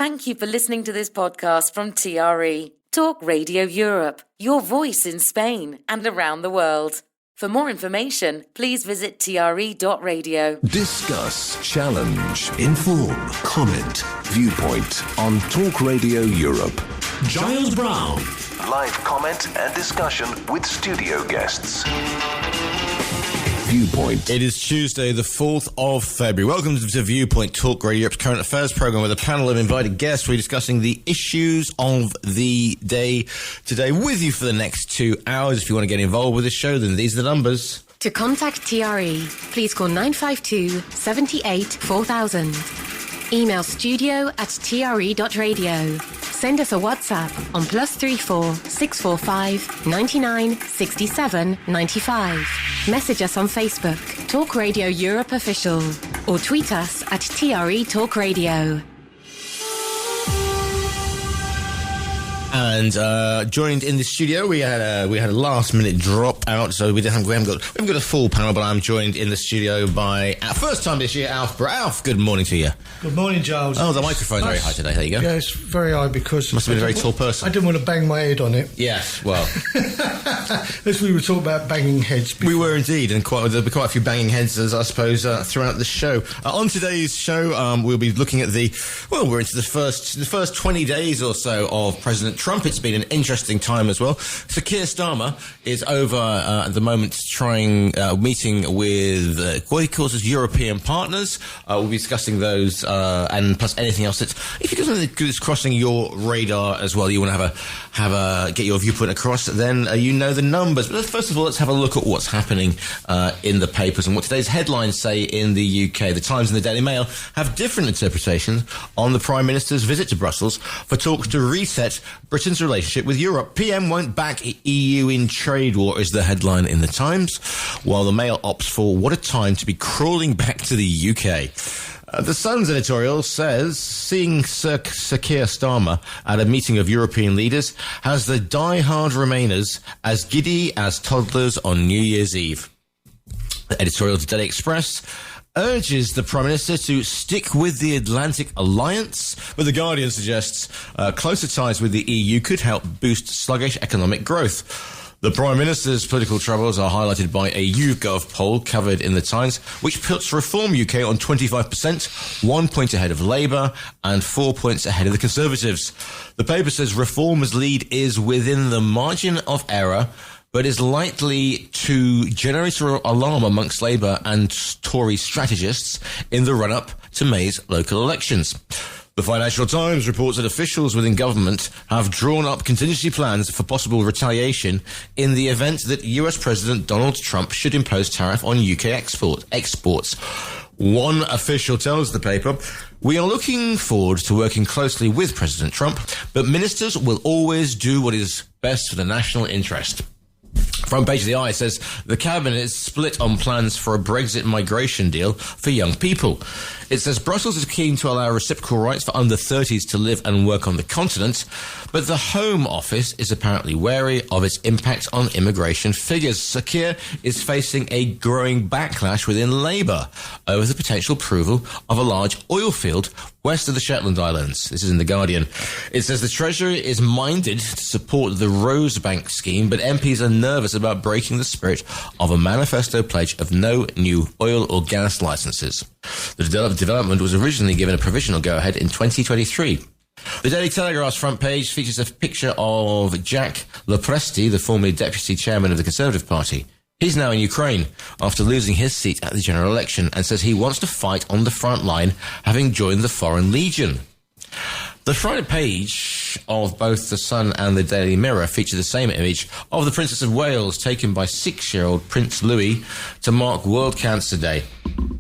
Thank you for listening to this podcast from TRE, Talk Radio Europe, your voice in Spain and around the world. For more information, please visit TRE.radio. Discuss, challenge, inform, comment, viewpoint on Talk Radio Europe. Giles Brown. Live comment and discussion with studio guests. Viewpoint. It is Tuesday, the 4th of February. Welcome to Viewpoint, Talk Radio Europe's current affairs programme with a panel of invited guests. We're discussing the issues of the day today with you for the next 2 hours. If you want to get involved with the show, then these are the numbers. To contact TRE, please call 952 78 4000. Email studio@tre.radio. Send us a WhatsApp on +34 645 99 67 95. Message us on Facebook, Talk Radio Europe Official, or tweet us at TRE Talk Radio. And joined in the studio, we had a last minute drop out, so we haven't got a full panel. But I'm joined in the studio by first time this year, Alf. Alf, good morning to you. Good morning, Giles. Oh, the microphone's very high today. There you go. Yeah, it's very high because Must have been a very tall person. I didn't want to bang my head on it. Yes, well, as we were talking about banging heads before. We were indeed, and there'll be quite a few banging heads, as I suppose, throughout the show. On today's show, we'll be looking at we're into the first 20 days or so of President Trump. It's been an interesting time as well. So Keir Starmer is over at the moment meeting with what he calls his European partners. We'll be discussing those and plus anything else if you've got something that's crossing your radar as well, you want to get your viewpoint across, then you know the numbers. But first of all, let's have a look at what's happening in the papers and what today's headlines say in the UK. The Times and the Daily Mail have different interpretations on the Prime Minister's visit to Brussels for talks to reset Britain's relationship with Europe. PM won't back EU in trade war is the headline in the Times, while the Mail opts for what a time to be crawling back to the UK. The Sun's editorial says seeing Sir Keir Starmer at a meeting of European leaders has the die-hard Remainers as giddy as toddlers on New Year's Eve. The editorial to Daily Express urges the Prime Minister to stick with the Atlantic Alliance, but The Guardian suggests closer ties with the EU could help boost sluggish economic growth. The Prime Minister's political troubles are highlighted by a YouGov poll covered in the Times, which puts Reform UK on 25%, 1 point ahead of Labour and 4 points ahead of the Conservatives. The paper says Reform's lead is within the margin of error, but is likely to generate alarm amongst Labour and Tory strategists in the run-up to May's local elections. The Financial Times reports that officials within government have drawn up contingency plans for possible retaliation in the event that US President Donald Trump should impose tariff on UK exports. One official tells the paper, "We are looking forward to working closely with President Trump, but ministers will always do what is best for the national interest." Front page of the Eye says the cabinet is split on plans for a Brexit migration deal for young people. It says Brussels is keen to allow reciprocal rights for under 30s to live and work on the continent, but the Home Office is apparently wary of its impact on immigration figures. Sir Keir is facing a growing backlash within Labour over the potential approval of a large oil field west of the Shetland Islands. This is in The Guardian. It says the Treasury is minded to support the Rosebank scheme, but MPs are nervous about breaking the spirit of a manifesto pledge of no new oil or gas licences. The development was originally given a provisional go-ahead in 2023. The Daily Telegraph's front page features a picture of Jack Lopresti, the formerly deputy chairman of the Conservative Party. He's now in Ukraine after losing his seat at the general election and says he wants to fight on the front line, having joined the Foreign Legion. The front page of both The Sun and the Daily Mirror feature the same image of the Princess of Wales taken by 6-year-old Prince Louis to mark World Cancer Day.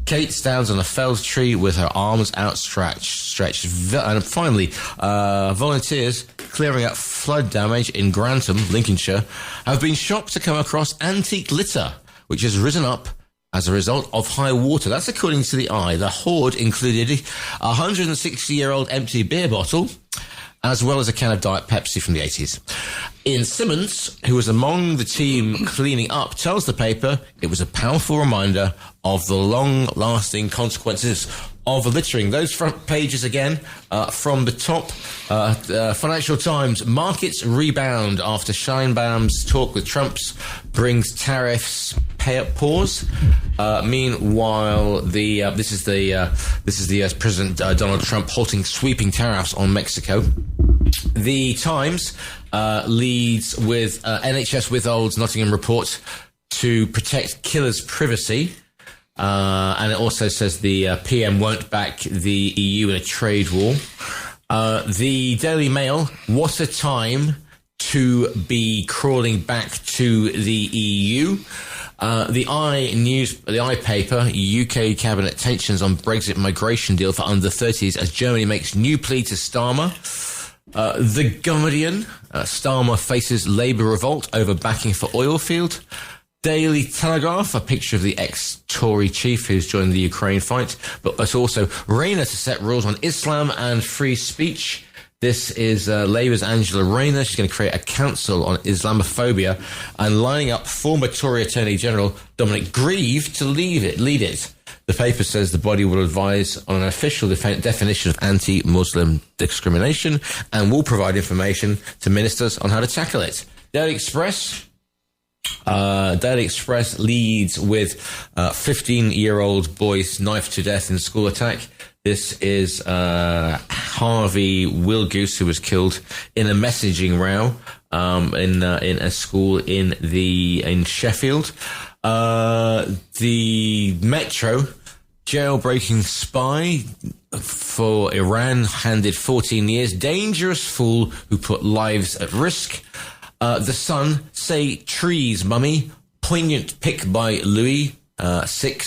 Kate stands on a felled tree with her arms outstretched. And finally, volunteers clearing up flood damage in Grantham, Lincolnshire, have been shocked to come across antique litter, which has risen up as a result of high water. That's according to the Eye. The hoard included a 160-year-old empty beer bottle, as well as a can of Diet Pepsi from the 80s. Ian Simmons, who was among the team cleaning up, tells the paper it was a powerful reminder of the long-lasting consequences of littering. Those front pages again, from the top. Financial Times, markets rebound after Sheinbaum's talk with Trump's brings tariffs pause. Meanwhile, this is the President Donald Trump halting sweeping tariffs on Mexico. The Times leads with NHS withholds Nottingham report to protect killers' privacy. And it also says the PM won't back the EU in a trade war. The Daily Mail, what a time to be crawling back to the EU. The I paper, UK cabinet tensions on Brexit migration deal for under 30s as Germany makes new plea to Starmer. The Guardian, Starmer faces Labour revolt over backing for oil field. Daily Telegraph, a picture of the ex-Tory chief who's joined the Ukraine fight, but it's also Rayner to set rules on Islam and free speech. This is Labour's Angela Rayner. She's going to create a council on Islamophobia and lining up former Tory Attorney General Dominic Grieve to lead it. The paper says the body will advise on an official definition of anti-Muslim discrimination and will provide information to ministers on how to tackle it. Daily Express leads with 15-year-old boy knifed to death in school attack. This is Harvey Wilgoose, who was killed in a messaging row in a school in Sheffield. The Metro, jailbreaking spy for Iran handed 14 years, dangerous fool who put lives at risk. The Sun, say trees, mummy, poignant pic by Louis VI.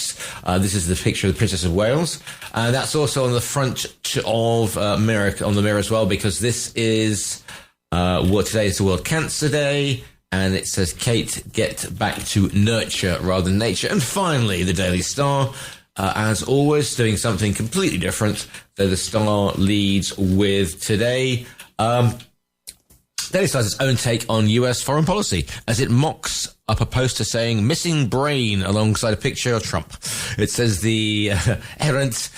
This is the picture of the Princess of Wales. And that's also on the front of Mirror, on the Mirror as well, because this is today is the World Cancer Day. And it says, Kate, get back to nurture rather than nature. And finally, the Daily Star, as always, doing something completely different. So the Star leads with today. Daily Star has its own take on US foreign policy as it mocks up a poster saying missing brain alongside a picture of Trump. It says the errant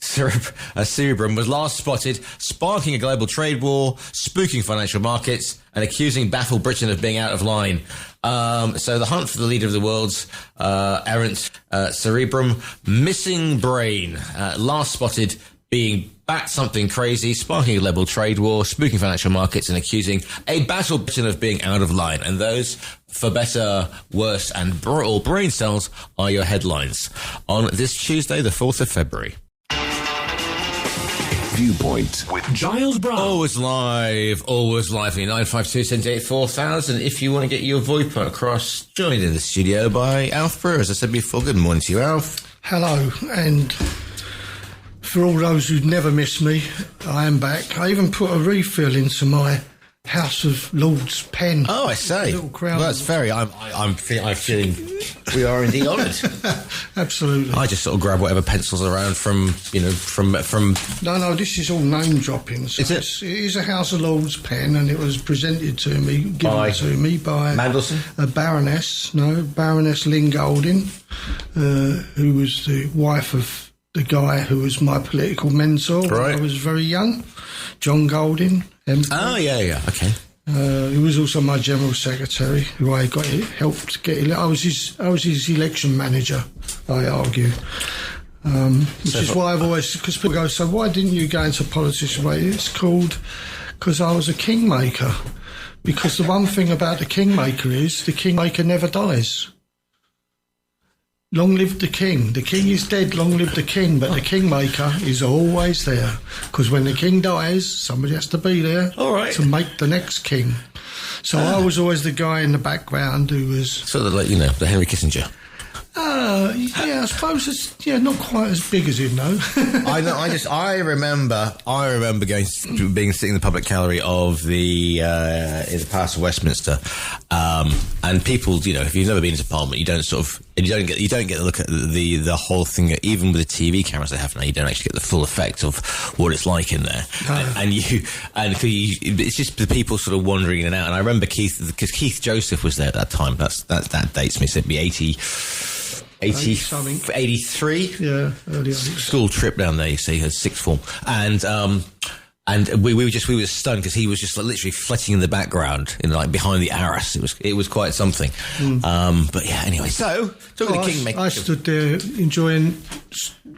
cerebrum was last spotted sparking a global trade war, spooking financial markets and accusing baffled Britain of being out of line. So the hunt for the leader of the world's errant cerebrum, missing brain, last spotted being back something crazy, sparking a global trade war, spooking financial markets and accusing a battle Britain of being out of line. And those, for better, worse and all brain cells, are your headlines on this Tuesday, the 4th of February. Viewpoint with Giles Brown. Always live. 952-78-4000. If you want to get your voice put across, joined in the studio by Alf Brewer. As I said before, good morning to you, Alf. Hello, and for all those who'd never missed me, I am back. I even put a refill into my House of Lords pen. Oh, I say. Little crown. Well, that's very. I'm feeling. We are indeed honoured. Absolutely. I just sort of grab whatever pencils are around from. No, this is all name dropping. So Is it? It is a House of Lords pen, and it was presented to me, given to me by Mandelson? a Baroness Lynn Golding, who was the wife of the guy who was my political mentor when I was very young, John Golding. MP. Oh, yeah, okay. He was also my general secretary, who I helped get elected. I was his election manager, I argue. Which is why I've always, because people go, so why didn't you go into politics? It's called, because I was a kingmaker. Because the one thing about the kingmaker is the kingmaker never dies. Long live the king. The king is dead, long live the king, but the kingmaker is always there. Because when the king dies, somebody has to be there to make the next king. So I was always the guy in the background who was... Sort of like, the Henry Kissinger. Yeah, I suppose it's not quite as big as him, though. I remember being sitting in the public gallery of the in the Palace of Westminster, and people, if you've never been to Parliament, you don't get to look at the whole thing. Even with the TV cameras they have now, you don't actually get the full effect of what it's like in there. No. And it's just the people sort of wandering in and out. And I remember Keith Joseph was there at that time. That dates me. So it'd be something. 83. Yeah, early 80s. School trip down there, you see, as sixth form. And we were stunned because he was just like literally flitting in the background, behind the arras. It was quite something. But yeah, anyway. So talking to Kingmaker, I stood there enjoying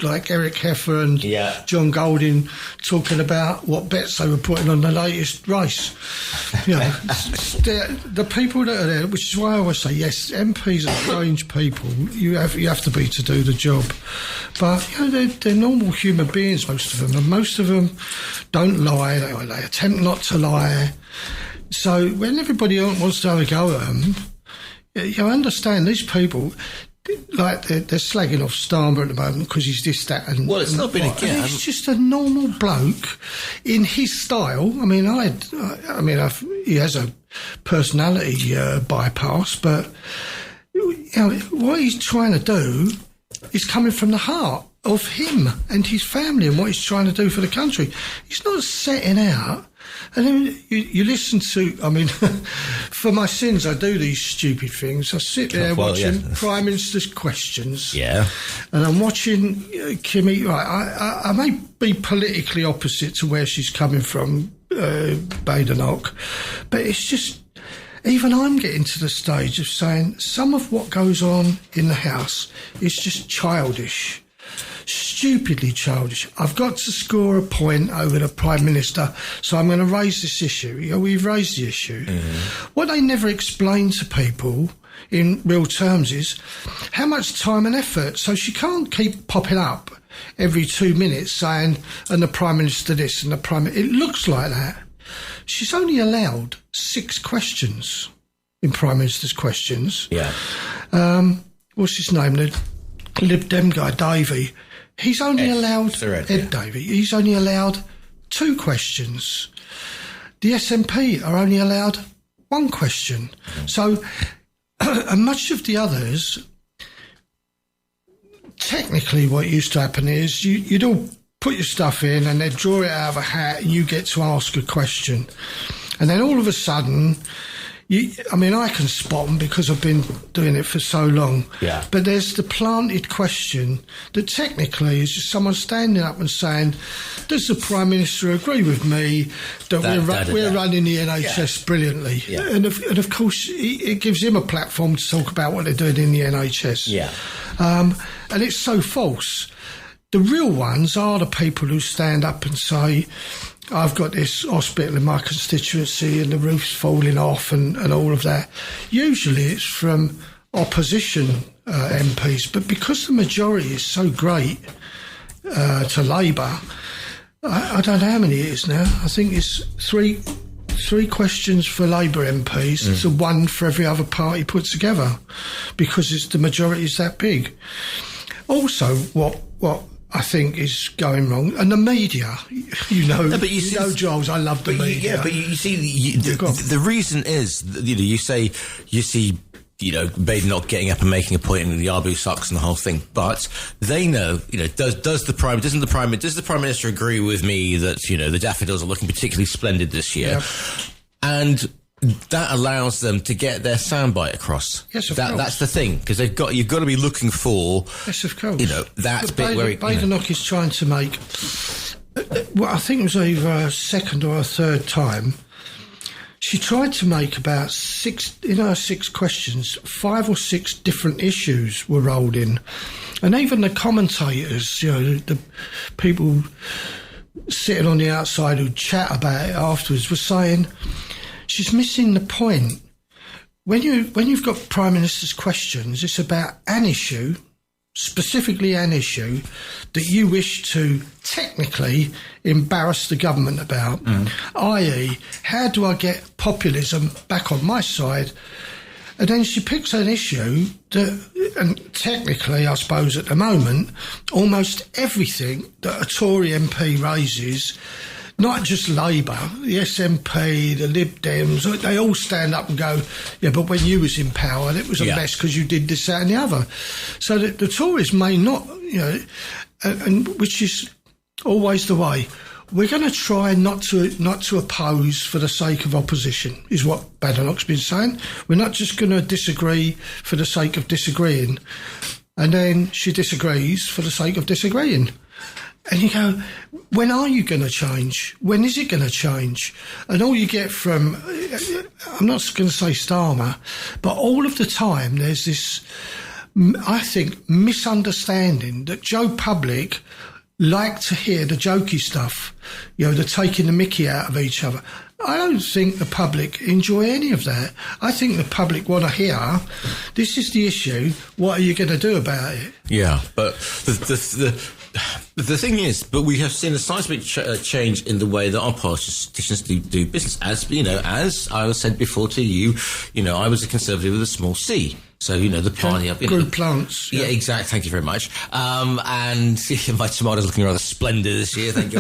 like Eric Heffer and John Golding talking about what bets they were putting on the latest race. You know, the people that are there, which is why I always say yes, MPs are strange people. You have to be to do the job, but you know they're normal human beings, most of them, and most of them don't lie. They attempt not to lie. So when everybody else wants to have a go at them, you understand these people. Like they're slagging off Starmer at the moment because he's this, that, and well, it's not been again. He's just a normal bloke in his style. I mean, he has a personality bypass, but you know what he's trying to do is coming from the heart of him and his family and what he's trying to do for the country. He's not setting out. And then you listen to, I mean, for my sins, I do these stupid things. I sit there watching Prime Minister's questions. Yeah. And I'm watching Kimmy. Right, I may be politically opposite to where she's coming from, Badenoch, but it's just, even I'm getting to the stage of saying some of what goes on in the House is just childish. Stupidly childish. I've got to score a point over the Prime Minister, so I'm going to raise this issue. You know, we've raised the issue. What they never explain to people in real terms is how much time and effort. So she can't keep popping up every 2 minutes saying, and the Prime Minister this and the Prime Minister. It looks like that. She's only allowed 6 questions in Prime Minister's questions. Yeah. What's his name? The Lib Dem guy, Davey. He's only allowed... Ed Davey. He's only allowed 2 questions. The SNP are only allowed 1 question. So, and much of the others, technically what used to happen is you'd all put your stuff in and they'd draw it out of a hat and you get to ask a question. And then all of a sudden... I can spot them because I've been doing it for so long. Yeah. But there's the planted question that technically is just someone standing up and saying, does the Prime Minister agree with me that we're running the NHS brilliantly? Yeah. And of course, it gives him a platform to talk about what they're doing in the NHS. Yeah. And it's so false. The real ones are the people who stand up and say, I've got this hospital in my constituency and the roof's falling off and all of that. Usually it's from opposition MPs, but because the majority is so great to Labour, I don't know how many it is now. I think it's three questions for Labour MPs. It's 1 for every other party put together because the majority is that big. Also, what I think is going wrong, and the media, Giles, I love the media. Yeah, but you see, the reason is, you see, Badenoch getting up and making a point in the Arbu sucks and the whole thing, but they know, does the Prime Minister agree with me that, the daffodils are looking particularly splendid this year? Yeah. And that allows them to get their soundbite across. Yes, of course. That's the thing, because you've got to be looking for. Yes, of course. That bit where Badenoch is trying to make. Well, I think it was either a second or a third time. She tried to make about 6 questions. 5 or 6 different issues were rolled in, and even the commentators, the people sitting on the outside who chat about it afterwards, were saying. She's missing the point. When you've got Prime Minister's questions, it's about an issue, specifically an issue, that you wish to technically embarrass the government about, i.e., how do I get populism back on my side? And then she picks an issue that, and technically, I suppose at the moment, almost everything that a Tory MP raises, not just Labour, the SNP, the Lib Dems, they all stand up and go, yeah, but when you was in power, it was a mess because you did this, that and the other. So that the Tories may not, and which is always the way. We're going to try not to oppose for the sake of opposition, is what Badenoch's been saying. We're not just going to disagree for the sake of disagreeing. and then she disagrees for the sake of disagreeing. And you go, when are you going to change? When is it going to change? And all you get from, I'm not going to say Starmer, but all of the time there's this, I think, misunderstanding that Joe Public like to hear the jokey stuff, the taking the mickey out of each other. I don't think the public enjoy any of that. I think the public want to hear, this is the issue, what are you going to do about it? Yeah, but the thing is, but we have seen a seismic change in the way that our politicians do business. As I said before to you, I was a Conservative with a small c. So, the party up. Good plants. Yeah, exactly. Thank you very much. And my tomatoes looking rather splendid this year, thank you.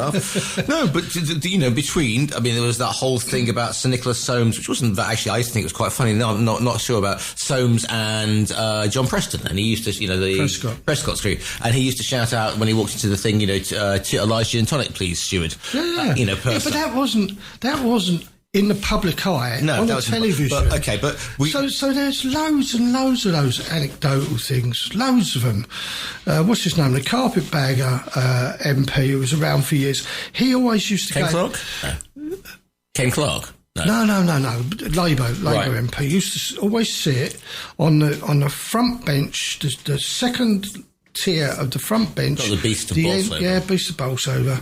No, but, there was that whole thing about Sir Nicholas Soames, which wasn't that actually, I think it was quite funny. No, I'm not sure about Soames and John Preston. And he used to, the Prescott Street. And he used to shout out when he walked into the thing, Elijah gin and tonic, please, steward. Yeah. But that wasn't in the public eye, on the television. So there's loads and loads of those anecdotal things, loads of them. What's his name? The carpetbagger MP who was around for years. He always used to Ken Clark? Ken Clark? No. Labour MP used to always sit on the front bench, the second tier of the front bench. Got the beast of Bolsover. Yeah, beast of Bolsover.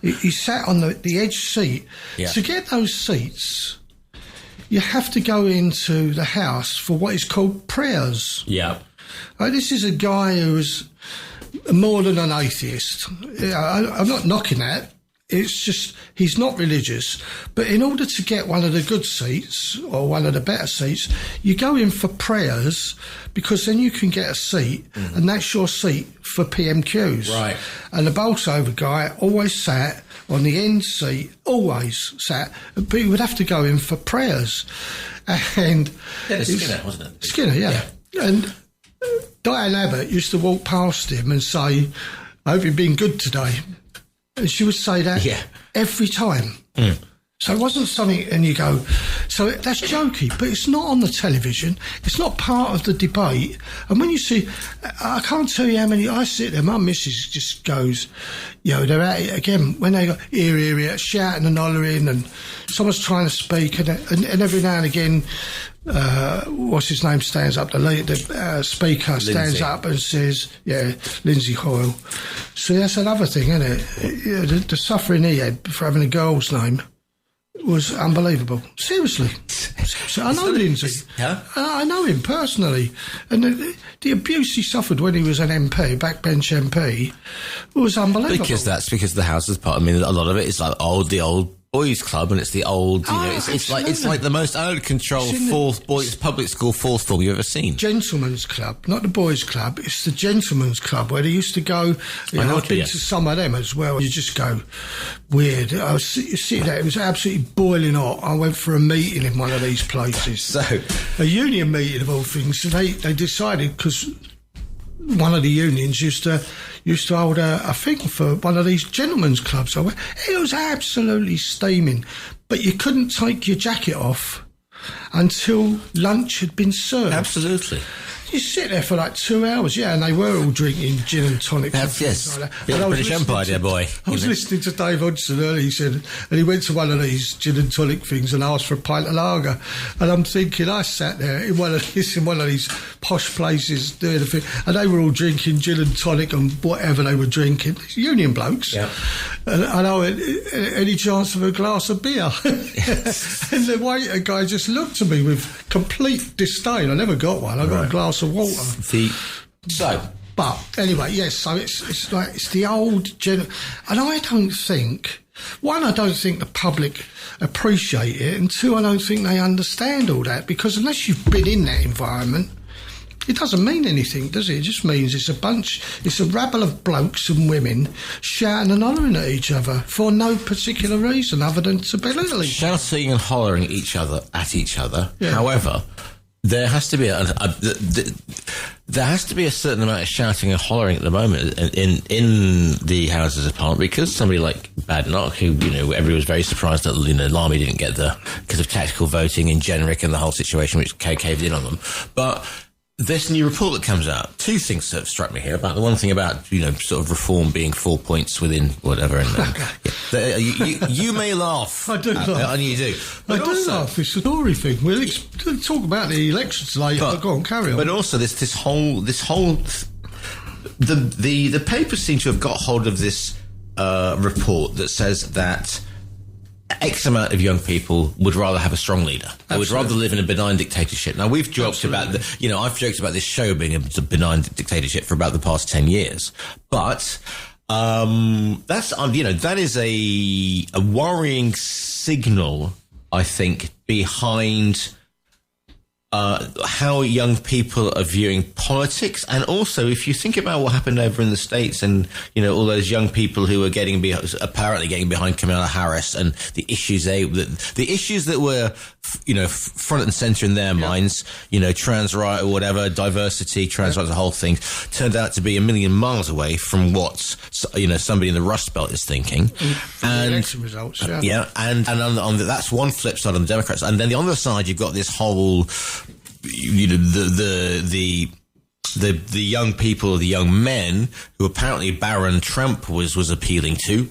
He sat on the edge seat. Yeah. To get those seats, you have to go into the House for what is called prayers. Yeah. This is a guy who is more than an atheist. I'm not knocking that. It's just, he's not religious. But in order to get one of the good seats, or one of the better seats, you go in for prayers, because then you can get a seat, and that's your seat for PMQs. Right. And the Bolsover guy always sat on the end seat, always sat, but he would have to go in for prayers. And Skinner, wasn't it? Skinner, yeah. And Diane Abbott used to walk past him and say, I hope you've been good today. And she would say that every time. So it wasn't something, and you go, so that's jokey, but it's not on the television. It's not part of the debate. And when you see, I can't tell you how many, I sit there, my missus just goes, they're at it again. When they go, here, shouting and hollering, and someone's trying to speak, and every now and again, what's his name stands up, the speaker stands up and says, Lindsay Hoyle. So that's another thing, isn't it? The suffering he had for having a girl's name was unbelievable. Seriously. I know Lindsay. Yeah? I know him personally. And the abuse he suffered when he was an MP, backbench MP, was unbelievable. Because that's because the House is part, a lot of it is like the old boys club, and it's the old, it's like the most out of control public school fourth form you've ever seen. Gentlemen's club, not the boys club. It's the gentlemen's club where they used to go. I've been to some of them as well. You just go weird. I was sitting there. It was absolutely boiling hot. I went for a meeting in one of these places. So a union meeting of all things. So they decided, because one of the unions used to hold a thing for one of these gentlemen's clubs. It was absolutely steaming, but you couldn't take your jacket off until lunch had been served. Absolutely. You sit there for like 2 hours, and they were all drinking gin and tonic. Yes, like that. British Empire, dear boy. I was listening to Dave Hodgson earlier, he said, and he went to one of these gin and tonic things and asked for a pint of lager. And I'm thinking, I sat there in one of these posh places doing the thing, and they were all drinking gin and tonic and whatever they were drinking. Union blokes. Yeah. And I went, any chance of a glass of beer? Yes. And the waiter guy just looked at me with complete disdain. I never got one. I got a glass of water. But anyway, yes, so it's the old and I don't think the public appreciate it, and two, I don't think they understand all that, because unless you've been in that environment, it doesn't mean anything, does it? It just means it's a rabble of blokes and women shouting and hollering at each other for no particular reason other than to belittle each other. Shouting and hollering at each other. Yeah. However, there has to be a certain amount of shouting and hollering at the moment in the Houses of Parliament, because somebody like Badenoch, who everyone was very surprised that Lamy didn't get because of tactical voting in Generic and the whole situation which caved in on them, but this new report that comes out, two things that have struck me here. About the one thing about, sort of reform being 4 points within whatever. And you may laugh. I do laugh. And you do. I do laugh. It's a story thing. We'll talk about the elections later. But go on, carry on. But also this whole the papers seem to have got hold of this report that says that X amount of young people would rather have a strong leader. They would rather live in a benign dictatorship. Now, we've joked about I've joked about this show being a benign dictatorship for about the past 10 years. But that is a worrying signal, I think, behind how young people are viewing politics. And also, if you think about what happened over in the States and, all those young people who were apparently getting behind Kamala Harris and the issues that were, front and center in their minds, trans right or whatever, diversity, trans rights, the whole thing, turned out to be a million miles away from what, somebody in the Rust Belt is thinking. And election results, and on that's one flip side on the Democrats. And then the other side, you've got this whole, the young people, the young men who apparently Baron Trump was appealing to.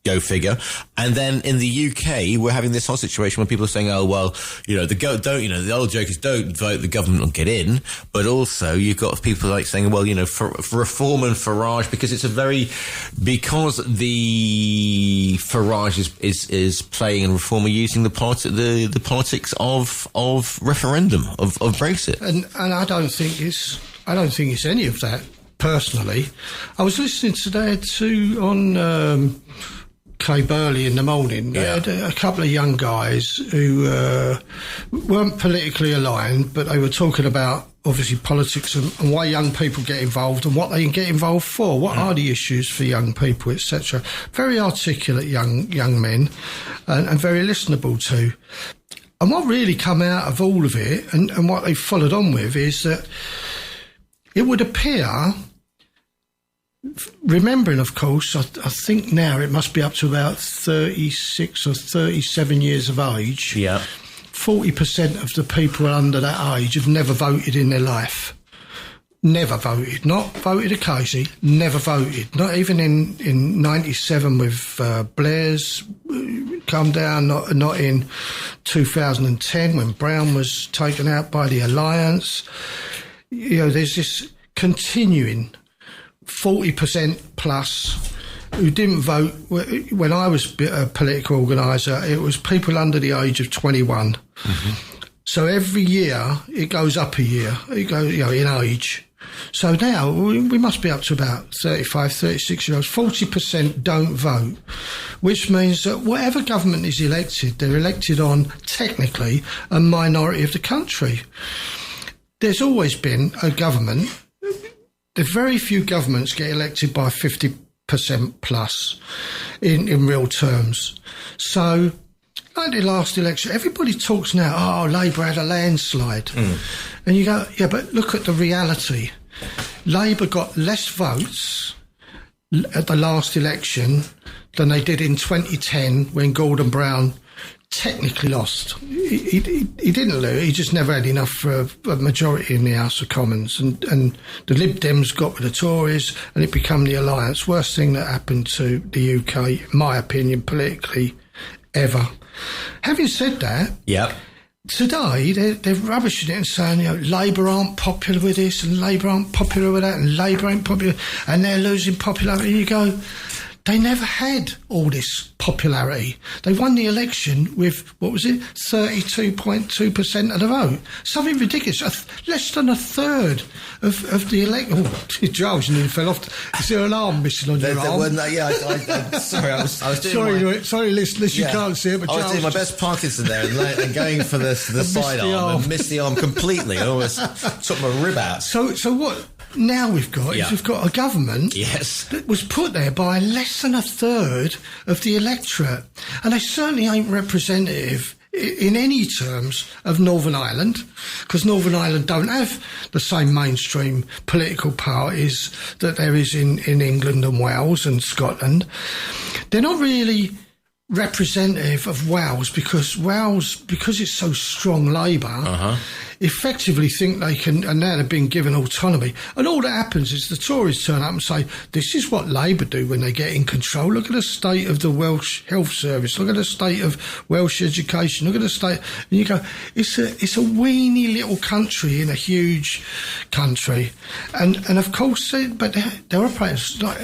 Go figure. And then in the UK, we're having this whole situation where people are saying, "Oh well, the old joke is don't vote, the government will get in." But also, you've got people like saying, "Well, for reform and Farage, because the Farage is playing and reform are using the politics of referendum of Brexit." And I don't think it's any of that. Personally, I was listening today on Kay Burley in the morning. They had a couple of young guys who weren't politically aligned, but they were talking about obviously politics and why young people get involved and what they can get involved for. What are the issues for young people, etc. Very articulate young men and very listenable to. And what really come out of all of it and what they followed on with is that it would appear, remembering, of course, I think now it must be up to about 36 or 37 years of age. Yeah. 40% of the people under that age have never voted in their life. Never voted. Not voted occasionally, never voted. Not even in 97 with Blair's come down, not in 2010 when Brown was taken out by the Alliance. There's this continuing 40% plus who didn't vote. When I was a political organiser, it was people under the age of 21. Mm-hmm. So every year it goes up a year. It goes, in age. So now we must be up to about 35, 36 year olds. 40% don't vote, which means that whatever government is elected, they're elected on technically a minority of the country. There's always been a government. There's very few governments get elected by 50% plus in real terms. So, like the last election, everybody talks now, Labour had a landslide. And you go, yeah, but look at the reality. Labour got less votes at the last election than they did in 2010 when Gordon Brown technically lost. He didn't lose, he just never had enough for a majority in the House of Commons. And the Lib Dems got with the Tories and it became the Alliance. Worst thing that happened to the UK, in my opinion, politically, ever. Having said that, today they're rubbishing it and saying, Labour aren't popular with this and Labour aren't popular with that and Labour ain't popular and they're losing popularity. And you go, they never had all this popularity. They won the election with, 32.2% of the vote. Something ridiculous. Less than a third of the election. Oh, Giles, you nearly fell off. Is there an arm missing on your arm? Sorry, I was doing sorry, listeners, you can't see it, but I was doing my best Parkinson there and going for the side arm and missed the arm completely. I almost took my rib out. So what now we've got is we've got a government that was put there by less than a third of the electorate, and they certainly ain't representative in any terms of Northern Ireland, because Northern Ireland don't have the same mainstream political parties that there is in England and Wales and Scotland. They're not really representative of Wales because it's so strong Labour, effectively think they can, and now they've been given autonomy. And all that happens is the Tories turn up and say, this is what Labour do when they get in control. Look at the state of the Welsh Health Service. Look at the state of Welsh education. Look at the state. And you go, it's a weeny little country in a huge country. And of course, but they're operating like,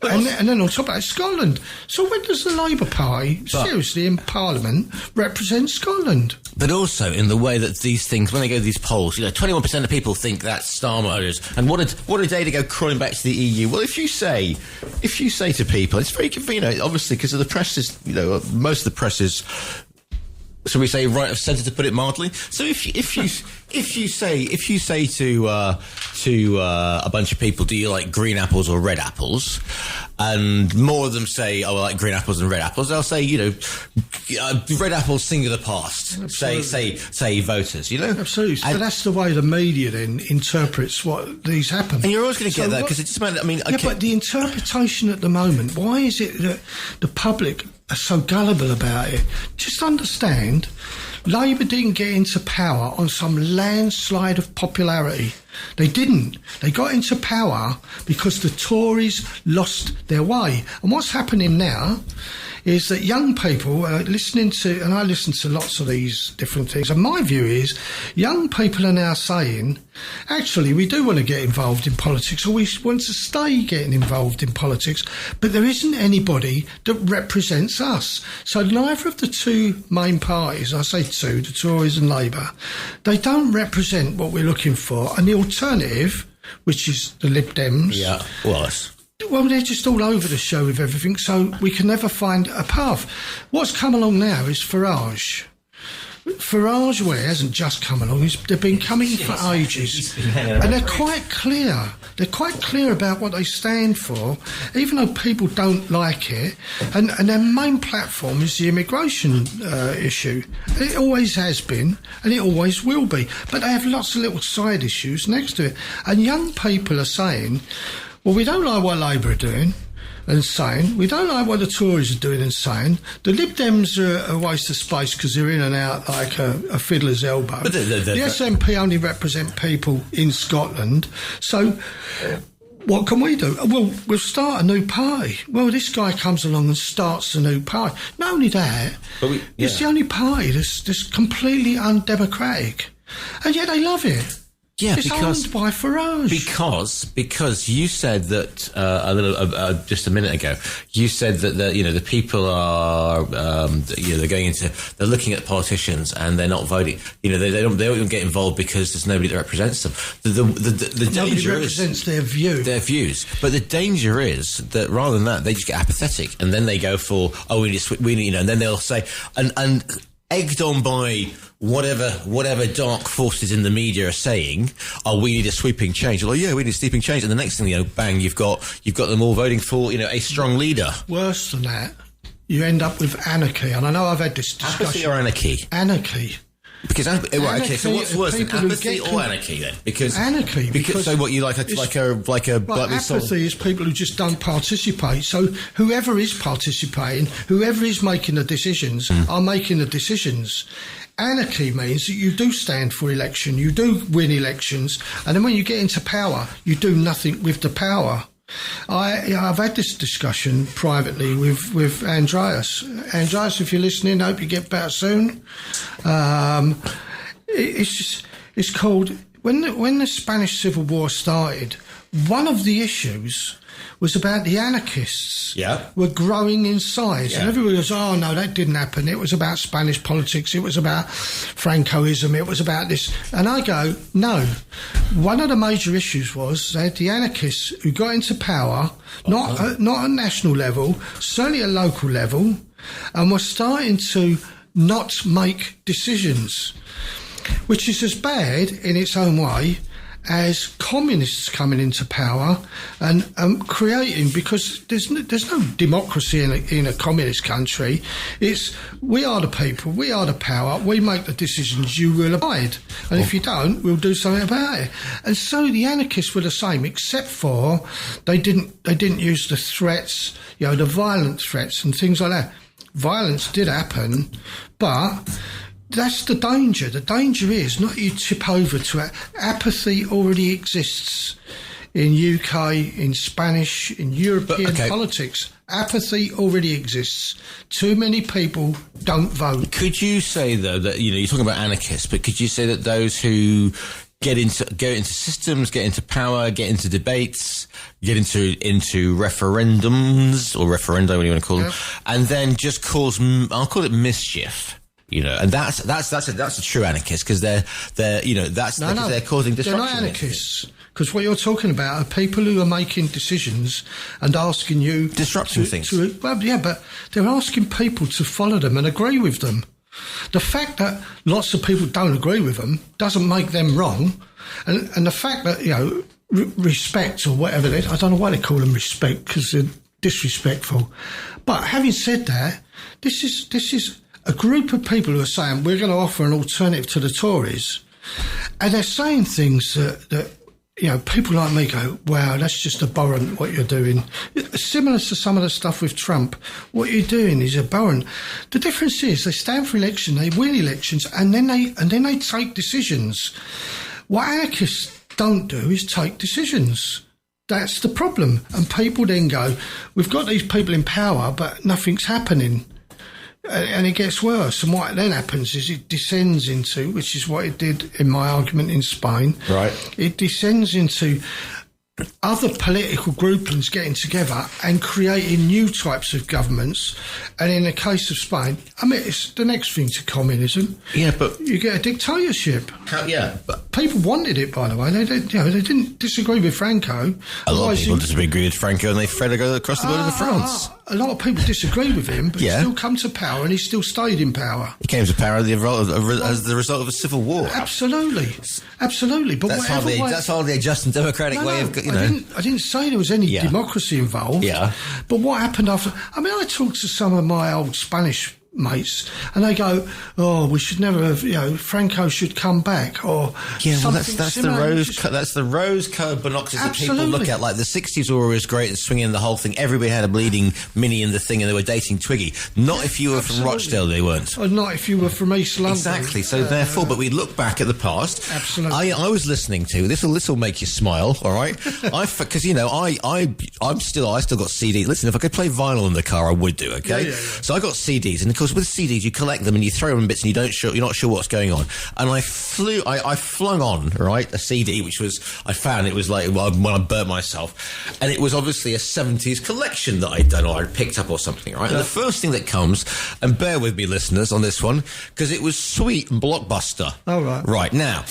and then on top of that, Scotland. So when does the Labour Party, seriously, in Parliament, represent Scotland? But also in the way that these things, when they go to these polls, 21% of people think that's Starmer's, and what a day to go crawling back to the EU. Well, if you say to people, it's very convenient, obviously, because of the press is, most of the press is, so we say right of centre, to put it mildly. So if you say to a bunch of people, do you like green apples or red apples? And more of them say, oh, I like green apples and red apples. They'll say, red apples singular past. Absolutely. Say voters, Absolutely. So that's the way the media then interprets what these happen. And you're always going to get that because it's just, but the interpretation at the moment, why is it that the public are so gullible about it? Just understand, Labour didn't get into power on some landslide of popularity. They didn't. They got into power because the Tories lost their way. And what's happening now is that young people are listening to, and I listen to lots of these different things, and my view is young people are now saying, actually, we do want to get involved in politics, or we want to stay getting involved in politics, but there isn't anybody that represents us. So neither of the two main parties, I say two, the Tories and Labour, they don't represent what we're looking for. And the alternative, which is the Lib Dems... Yeah, well, they're just all over the show with everything, so we can never find a path. What's come along now is Farage. Farage, well, it hasn't just come along, they've been coming for ages. And they're quite clear. They're quite clear about what they stand for, even though people don't like it. And their main platform is the immigration issue. It always has been, and it always will be. But they have lots of little side issues next to it. And young people are saying, well, we don't like what Labour are doing and saying. We don't like what the Tories are doing and saying. The Lib Dems are a waste of space because they're in and out like a fiddler's elbow. But the SNP only represent people in Scotland. So what can we do? Well, we'll start a new party. Well, this guy comes along and starts a new party. Not only that, it's the only party that's completely undemocratic. And yet they love it. Yeah, it's owned by Farage. Because you said that just a minute ago. You said that the people are they're looking at politicians and they're not voting. They don't get involved because there's nobody that represents them. The danger represents their view, their views. But the danger is that rather than that, they just get apathetic and then they go for and then they'll say and egged on by whatever dark forces in the media are saying, we need a sweeping change. Well, yeah, we need a sweeping change. And the next thing, bang, you've got them all voting for, a strong leader. Worse than that, you end up with anarchy. And I know I've had this discussion. Apathy or anarchy? Anarchy. Because okay, so what's worse, apathy or anarchy then? Because anarchy. Because so what you like apathy is people who just don't participate. So whoever is participating, whoever is making the decisions, are making the decisions. Anarchy means that you do stand for election, you do win elections, and then when you get into power, you do nothing with the power. I've had this discussion privately with Andreas. Andreas, if you're listening, I hope you get better soon. It's called, when the Spanish Civil War started, one of the issues was about the anarchists were growing in size. And everybody goes, oh, no, that didn't happen. It was about Spanish politics. It was about Francoism. It was about this. And I go, no. One of the major issues was that the anarchists who got into power, not at national level, certainly at local level, and were starting to not make decisions, which is as bad in its own way as communists coming into power and creating, because there's no democracy in a communist country. It's we are the people, we are the power, we make the decisions, you will abide, and if you don't, we'll do something about it. And so the anarchists were the same, except for they didn't use the threats, the violent threats and things like that. Violence did happen, but that's the danger. The danger is not you tip over to apathy already exists in UK, in Spanish, in European politics. Apathy already exists. Too many people don't vote. Could you say, though, that, you're talking about anarchists, but could you say that those who go into systems, get into power, get into debates, get into referendums or referenda, whatever you want to call them, and then just I'll call it mischief. And that's a true anarchist, because they're causing disruption. They're not anarchists, because what you're talking about are people who are making decisions and asking you disrupting things. But they're asking people to follow them and agree with them. The fact that lots of people don't agree with them doesn't make them wrong, and the fact that respect or whatever it is, I don't know why they call them respect, because they're disrespectful. But having said that, this is a group of people who are saying we're going to offer an alternative to the Tories, and they're saying things that people like me go, wow, that's just abhorrent what you're doing. Similar to some of the stuff with Trump. What you're doing is abhorrent. The difference is they stand for election, they win elections, and then they take decisions. What anarchists don't do is take decisions. That's the problem. And people then go, we've got these people in power, but nothing's happening. And it gets worse. And what then happens is it descends into, which is what it did in my argument in Spain. Right. It descends into other political groupings getting together and creating new types of governments. And in the case of Spain, it's the next thing to communism. Yeah, but you get a dictatorship. But people wanted it, by the way. They didn't disagree with Franco. A lot of people disagree with Franco, and they fled across the border to France. A lot of people disagree with him, but he still come to power, and he still stayed in power. He came to power as the result of a civil war. Absolutely. But that's hardly a just and democratic way of. I didn't say there was any democracy involved. Yeah. But what happened after? I talked to some of my old Spanish mates, and they go, "Oh, we should never have. Franco should come back." Or that's the rose-colored binoculars that people look at. Like the '60s were always great and swinging the whole thing. Everybody had a bleeding Minnie in the thing, and they were dating Twiggy. Not if you were from Rochdale, they weren't. Or not if you were from East London. Exactly. So therefore, but we look back at the past. Absolutely. I was listening to this will make you smile. All right, because I still got CDs. Listen, if I could play vinyl in the car, I would do. Okay, so I got CDs, and of course with CDs you collect them and you throw them in bits, and you're not sure what's going on. And I flung on a CD, which was it was like when I burnt myself, and it was obviously a 70s collection that I'd done or I'd picked up or something. Right, and the first thing that comes, and bear with me, listeners, on this one, because it was Sweet and Blockbuster. Oh, right now.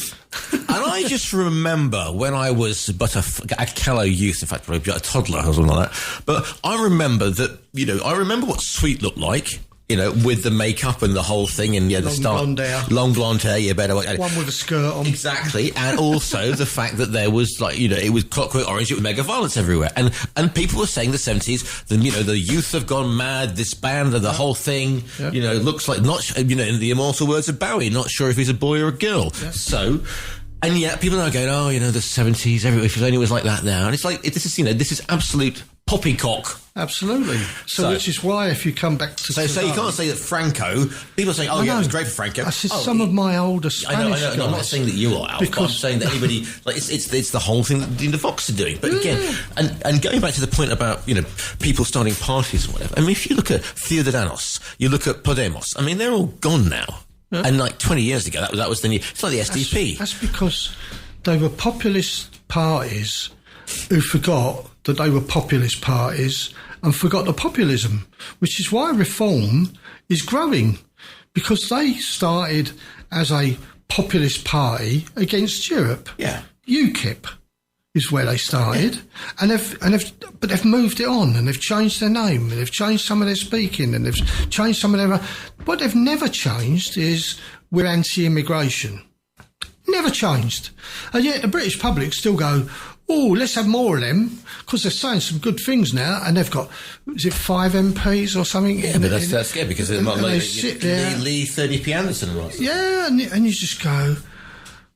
And I just remember when I was but a callow youth, in fact, probably a toddler or something like that. But I remember that, I remember what Sweet looked like, with the makeup and the whole thing, and long blonde hair, better one with a skirt on, exactly, and also the fact that there was it was Clockwork Orange, it was mega violence everywhere, and people were saying the 70s, the youth have gone mad, this band and the whole thing, looks like not, in the immortal words of Bowie, not sure if he's a boy or a girl, so. And yet people are going, the 70s, everything was like that now. And it's like, this is absolute poppycock. Absolutely. So which is why if you come back to... So you can't say that Franco... People are saying, it was great for Franco. I said some of my older Spanish guys. I'm not saying that you are, Alf, but I'm saying that anybody... it's the whole thing that the Vox are doing. But again, and going back to the point about, people starting parties or whatever, if you look at Ciudadanos, you look at Podemos, they're all gone now. Yeah. And 20 years ago, that was the new... It's like the SDP. That's because they were populist parties who forgot that they were populist parties and forgot the populism, which is why Reform is growing, because they started as a populist party against Europe. Yeah. UKIP is where they started, and they've moved it on, and they've changed their name, and they've changed some of their speaking, and they've changed some of their... What they've never changed is we're anti-immigration. Never changed. And yet the British public still go, let's have more of them, because they're saying some good things now, and they've got, is it 5 MPs or something? Yeah, but that's scary, because they sit there. Lee 30p Anderson, right? Yeah, and you just go...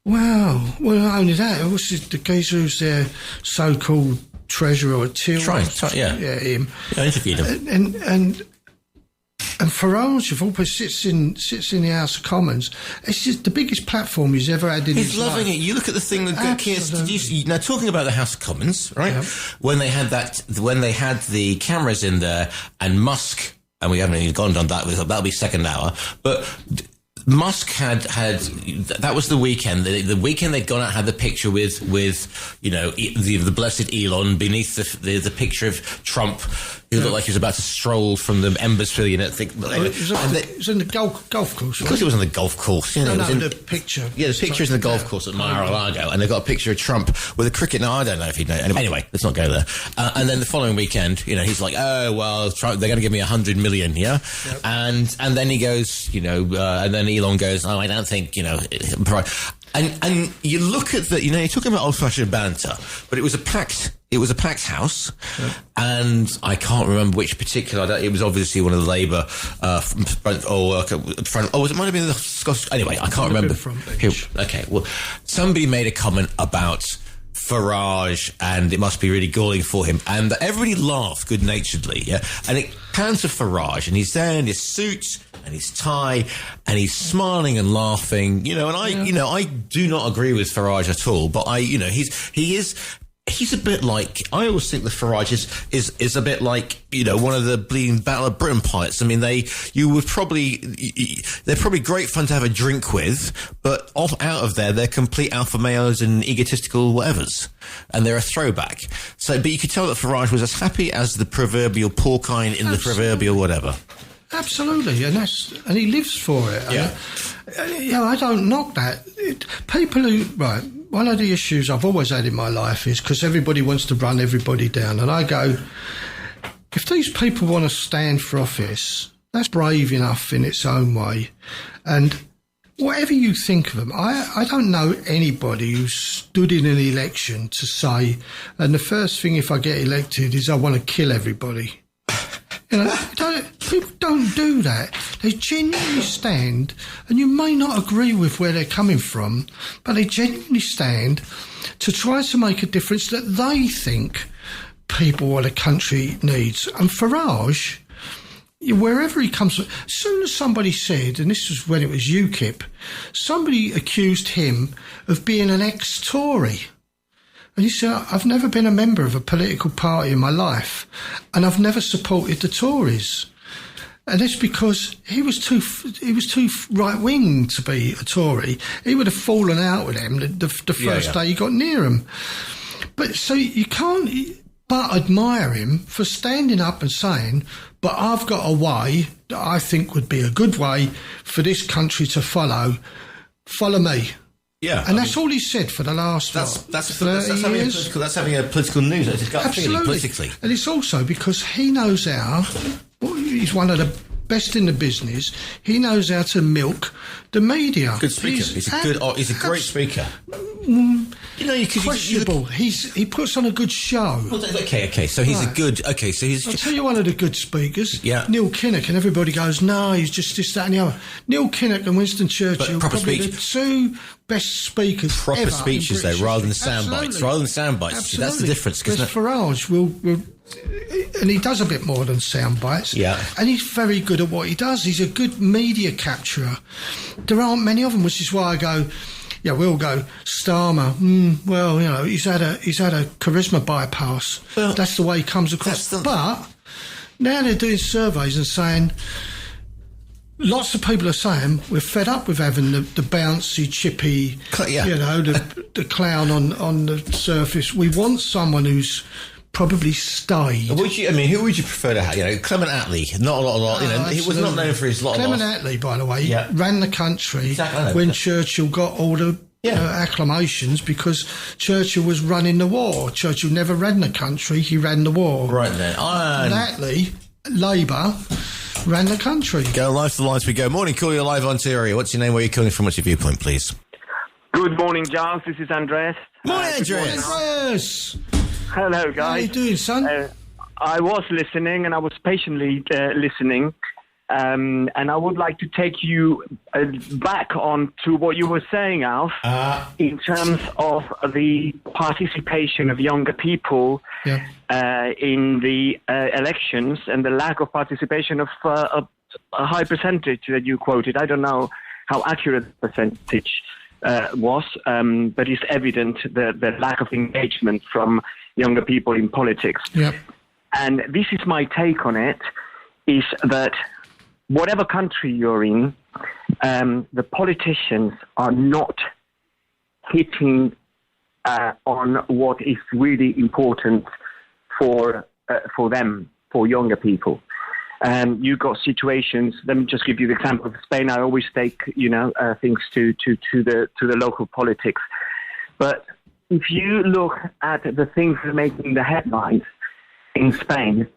Wow. Well, not only that, what's the geezer who's their so-called treasurer or till? Try, yeah, him. I interviewed him. And And Farage, of all people, sits in the House of Commons. It's just the biggest platform he's ever had in his life. He's loving it. You look at the thing with Keir. Now, talking about the House of Commons, right? Yep. When they had the cameras in there, and Musk, and we haven't even gone on that. That'll be second hour, but. Musk had that was the weekend. The weekend they'd gone out had the picture with the blessed Elon beneath the picture of Trump, who looked like he was about to stroll from the Embers Pavilion. It was in the golf course. Of course, it was on the golf course. No, the picture. Yeah, the picture's in the golf course at Mar-a-Lago, and they've got a picture of Trump with a cricket. Now I don't know if he'd know. Anyway, let's not go there. And then the following weekend, he's like, oh well, Trump, they're going to give me 100 million, yeah. Yep. And then he goes, and then Elon goes, oh, I don't think, and you look at you're talking about old-fashioned banter, but it was a packed house, and I can't remember which particular. It was obviously one of the Labour front. It might have been the Scottish. Anyway, I can't remember. Okay, well, somebody made a comment about Farage, and it must be really galling for him, and everybody laughed good-naturedly, yeah. And it pans to Farage, and he's there in his suit and his tie, and he's smiling and laughing, and I do not agree with Farage at all, but he's a bit like, I always think that Farage is a bit like, one of the bleeding Battle of Britain pilots. I mean, they're probably great fun to have a drink with, but out of there, they're complete alpha males and egotistical whatevers. And they're a throwback. But you could tell that Farage was as happy as the proverbial porcine in the proverbial whatever. Absolutely, and he lives for it. Yeah. I don't knock that. One of the issues I've always had in my life is because everybody wants to run everybody down, and I go, if these people want to stand for office, that's brave enough in its own way, and whatever you think of them, I don't know anybody who stood in an election to say, and the first thing if I get elected is I want to kill everybody. People don't do that. They genuinely stand, and you may not agree with where they're coming from, but they genuinely stand to try to make a difference that they think people or the country needs. And Farage, wherever he comes from, as soon as somebody said, and this was when it was UKIP, somebody accused him of being an ex-Tory. And he said, I've never been a member of a political party in my life, and I've never supported the Tories. And that's because he was too right-wing to be a Tory. He would have fallen out with them the first day he got near them. But so you can't but admire him for standing up and saying, but I've got a way that I think would be a good way for this country to follow. Follow me. Yeah, and that's all he said for the last 30 years. That's having a political news. It's got feeling politically, and it's also because he knows how. He's one of the best in the business. He knows how to milk the media. Good speaker. He's a great speaker. Questionable. He puts on a good show. Okay. So he's a good. Okay, so he's. I'll tell you one of the good speakers. Yeah. Neil Kinnock, and everybody goes, no, he's just this, that, and the other. Neil Kinnock and Winston Churchill, probably the two best speakers. Proper speeches, though, rather than sound bites. See, that's the difference. Because Farage will, and he does a bit more than sound bites. Yeah. And he's very good at what he does. He's a good media capturer. There aren't many of them, which is why I go. Yeah, we'll go Starmer. He's had a charisma bypass. Well, that's the way he comes across. But now they're doing surveys and saying, lots of people are saying we're fed up with having the bouncy, chippy, the clown on the surface. We want someone who's probably stayed. Who would you prefer to have? Clement Attlee, not a lot. He was not known for his lot. Clement Attlee, by the way, ran the country when Churchill got all the acclamations because Churchill was running the war. Churchill never ran the country; he ran the war. Right then, Attlee, Labour, ran the country. Go live to the lines we go. Morning, call you live on TRE. What's your name? Where are you calling from? What's your viewpoint, please? Good morning, Giles. This is Andreas. Morning, Andreas. Hello, guys. How are you doing, son? I was listening, and I was patiently listening, and I would like to take you back on to what you were saying, Alf, in terms of the participation of younger people in the elections and the lack of participation of a high percentage that you quoted. I don't know how accurate the percentage was, but it's evident the lack of engagement from younger people in politics. Yep. And this is my take on it, is that whatever country you're in, the politicians are not hitting on what is really important for them, for younger people. You've got situations. Let me just give you the example of Spain. I always take things to the local politics. But if you look at the things that are making the headlines in Spain,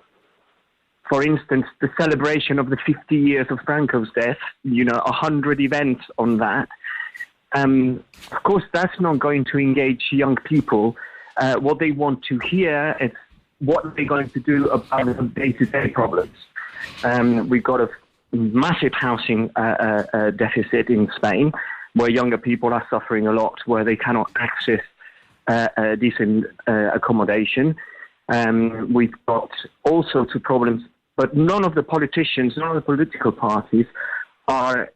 for instance, the celebration of the 50 years of Franco's death, 100 events on that. Of course, that's not going to engage young people. What they want to hear is what they're going to do about the day-to-day problems. We've got a massive housing deficit in Spain, where younger people are suffering a lot, where they cannot access decent accommodation. We've got all sorts of problems, but none of the politicians, none of the political parties are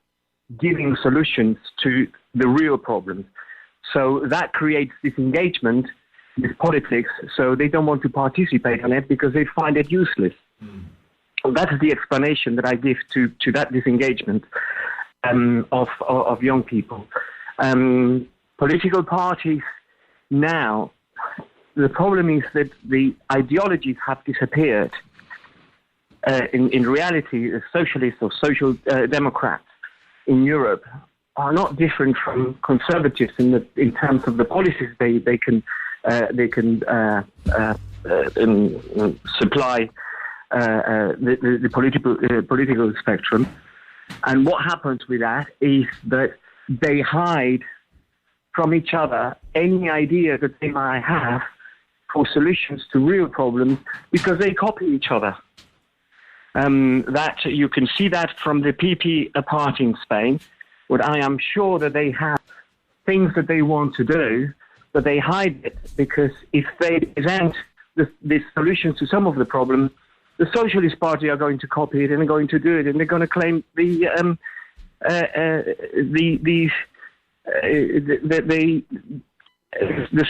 giving solutions to the real problems. So that creates disengagement with politics, so they don't want to participate on it because they find it useless. That's the explanation that I give to that disengagement of young people. Political parties now, the problem is that the ideologies have disappeared. In reality, the socialists or social democrats in Europe are not different from conservatives in terms of the policies they can supply the political spectrum. And what happens with that is that they hide from each other any idea that they might have for solutions to real problems because they copy each other. That you can see that from the PP party in Spain, but I am sure that they have things that they want to do, but they hide it because if they present the solutions to some of the problems, the Socialist Party are going to copy it and they're going to do it, and they're going to claim the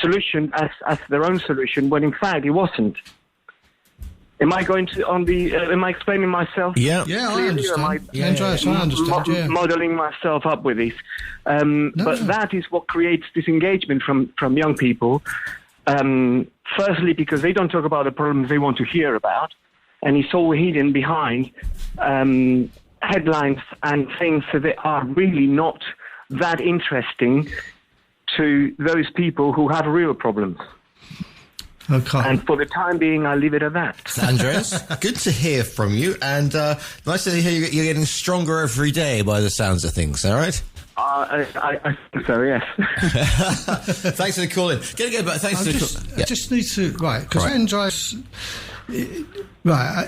solution as their own solution, when in fact it wasn't. Am I going to am I explaining myself? Yeah, I understand. Andreas, I understand. Modeling myself up with this, but that is what creates disengagement from young people. Firstly, because they don't talk about the problems they want to hear about, and it's all hidden behind headlines and things that are really not that interesting to those people who have real problems. Okay. And for the time being, I'll leave it at that. Andreas, good to hear from you, and nice to hear you're getting stronger every day by the sounds of things, all right? I think so, yes. Thanks for the call in. I just need to, because Andreas... I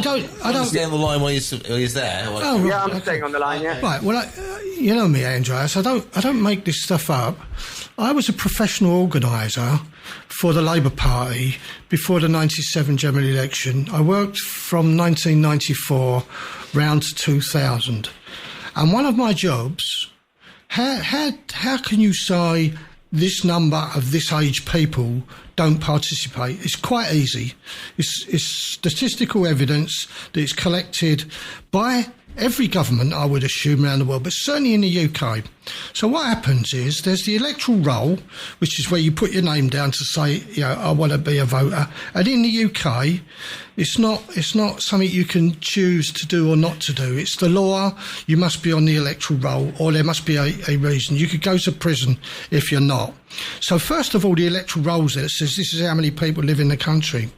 don't stay on the line while he's there. Yeah, I'm staying on the line. Yeah. Right. Well, you know me, Andreas. I don't make this stuff up. I was a professional organiser for the Labour Party before the '97 general election. I worked from 1994 round to 2000, and one of my jobs. How can you say this number of this age people don't participate? It's quite easy. It's statistical evidence that is collected by every government, I would assume, around the world, but certainly in the UK. So what happens is there's the electoral roll, which is where you put your name down to say, I want to be a voter. And in the UK, it's not something you can choose to do or not to do. It's the law. You must be on the electoral roll, or there must be a reason. You could go to prison if you're not. So first of all, the electoral rolls there says this is how many people live in the country.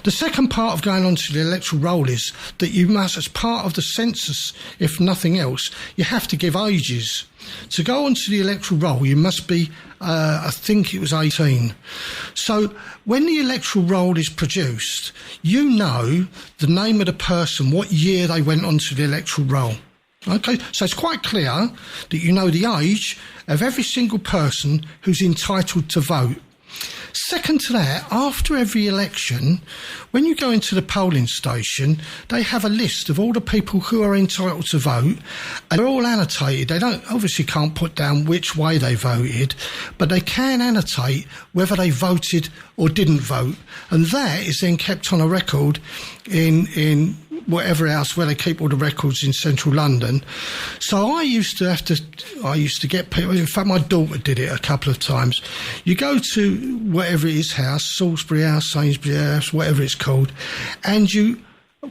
The second part of going onto the electoral roll is that you must, as part of the census, if nothing else, you have to give ages. To go onto the electoral roll, you must be, I think it was 18. So when the electoral roll is produced, you know the name of the person, what year they went onto the electoral roll. Okay, so it's quite clear that you know the age of every single person who's entitled to vote. Second to that, after every election, when you go into the polling station, they have a list of all the people who are entitled to vote, and they're all annotated. They obviously can't put down which way they voted, but they can annotate whether they voted or didn't vote, and that is then kept on a record in whatever else where they keep all the records in central London. So I used to get people, in fact my daughter did it a couple of times. You go to whatever it is house, Salisbury House, Sainsbury House, whatever it's called, and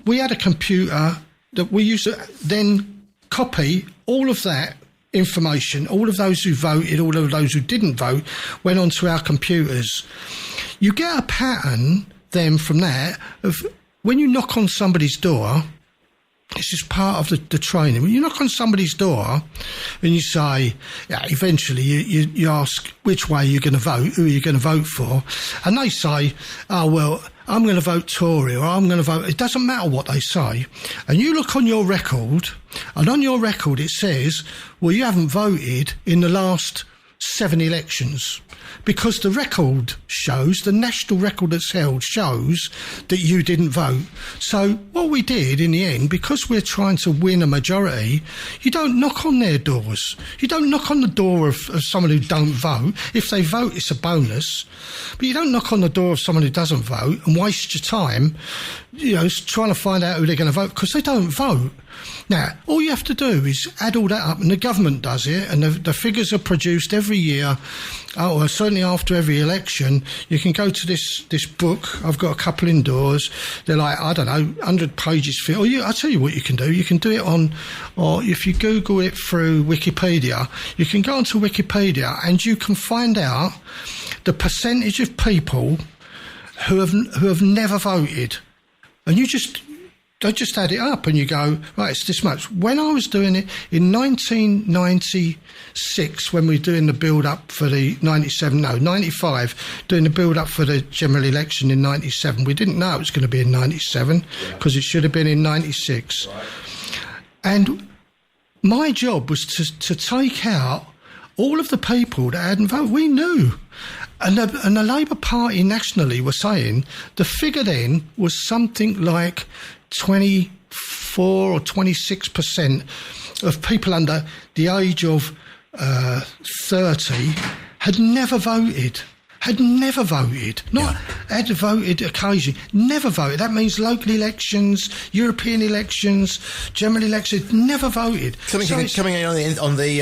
we had a computer that we used to then copy all of that information, all of those who voted, all of those who didn't vote, went onto our computers. You get a pattern then from that of when you knock on somebody's door, this is part of the training. When you knock on somebody's door and you say, eventually you ask which way you're going to vote, who are you going to vote for, and they say, oh, well, I'm going to vote Tory or I'm going to vote... It doesn't matter what they say. And you look on your record, and on your record it says, well, you haven't voted in the last 7 elections, because the record shows, the national record that's held shows that you didn't vote. So what we did in the end, because we're trying to win a majority, you don't knock on their doors. You don't knock on the door of someone who don't vote. If they vote, it's a bonus. But you don't knock on the door of someone who doesn't vote and waste your time, trying to find out who they're going to vote, because they don't vote. Now, all you have to do is add all that up, and the government does it, and the figures are produced every year, or certainly after every election. You can go to this book. I've got a couple indoors. They're like, 100 pages. I'll tell you what you can do. You can do it or if you Google it through Wikipedia, you can go onto Wikipedia and you can find out the percentage of people who have never voted. And they just add it up and you go, right, it's this much. When I was doing it in 1996, when we were doing the build-up for the 95, doing the build-up for the general election in 97, we didn't know it was going to be in 97 because it should have been in 96. Right. And my job was to take out all of the people that hadn't voted. We knew. And the Labour Party nationally were saying the figure then was something like 24 or 26% of people under the age of 30 had never voted. Had voted occasionally, never voted. That means local elections, European elections, general elections, never voted. Coming in on the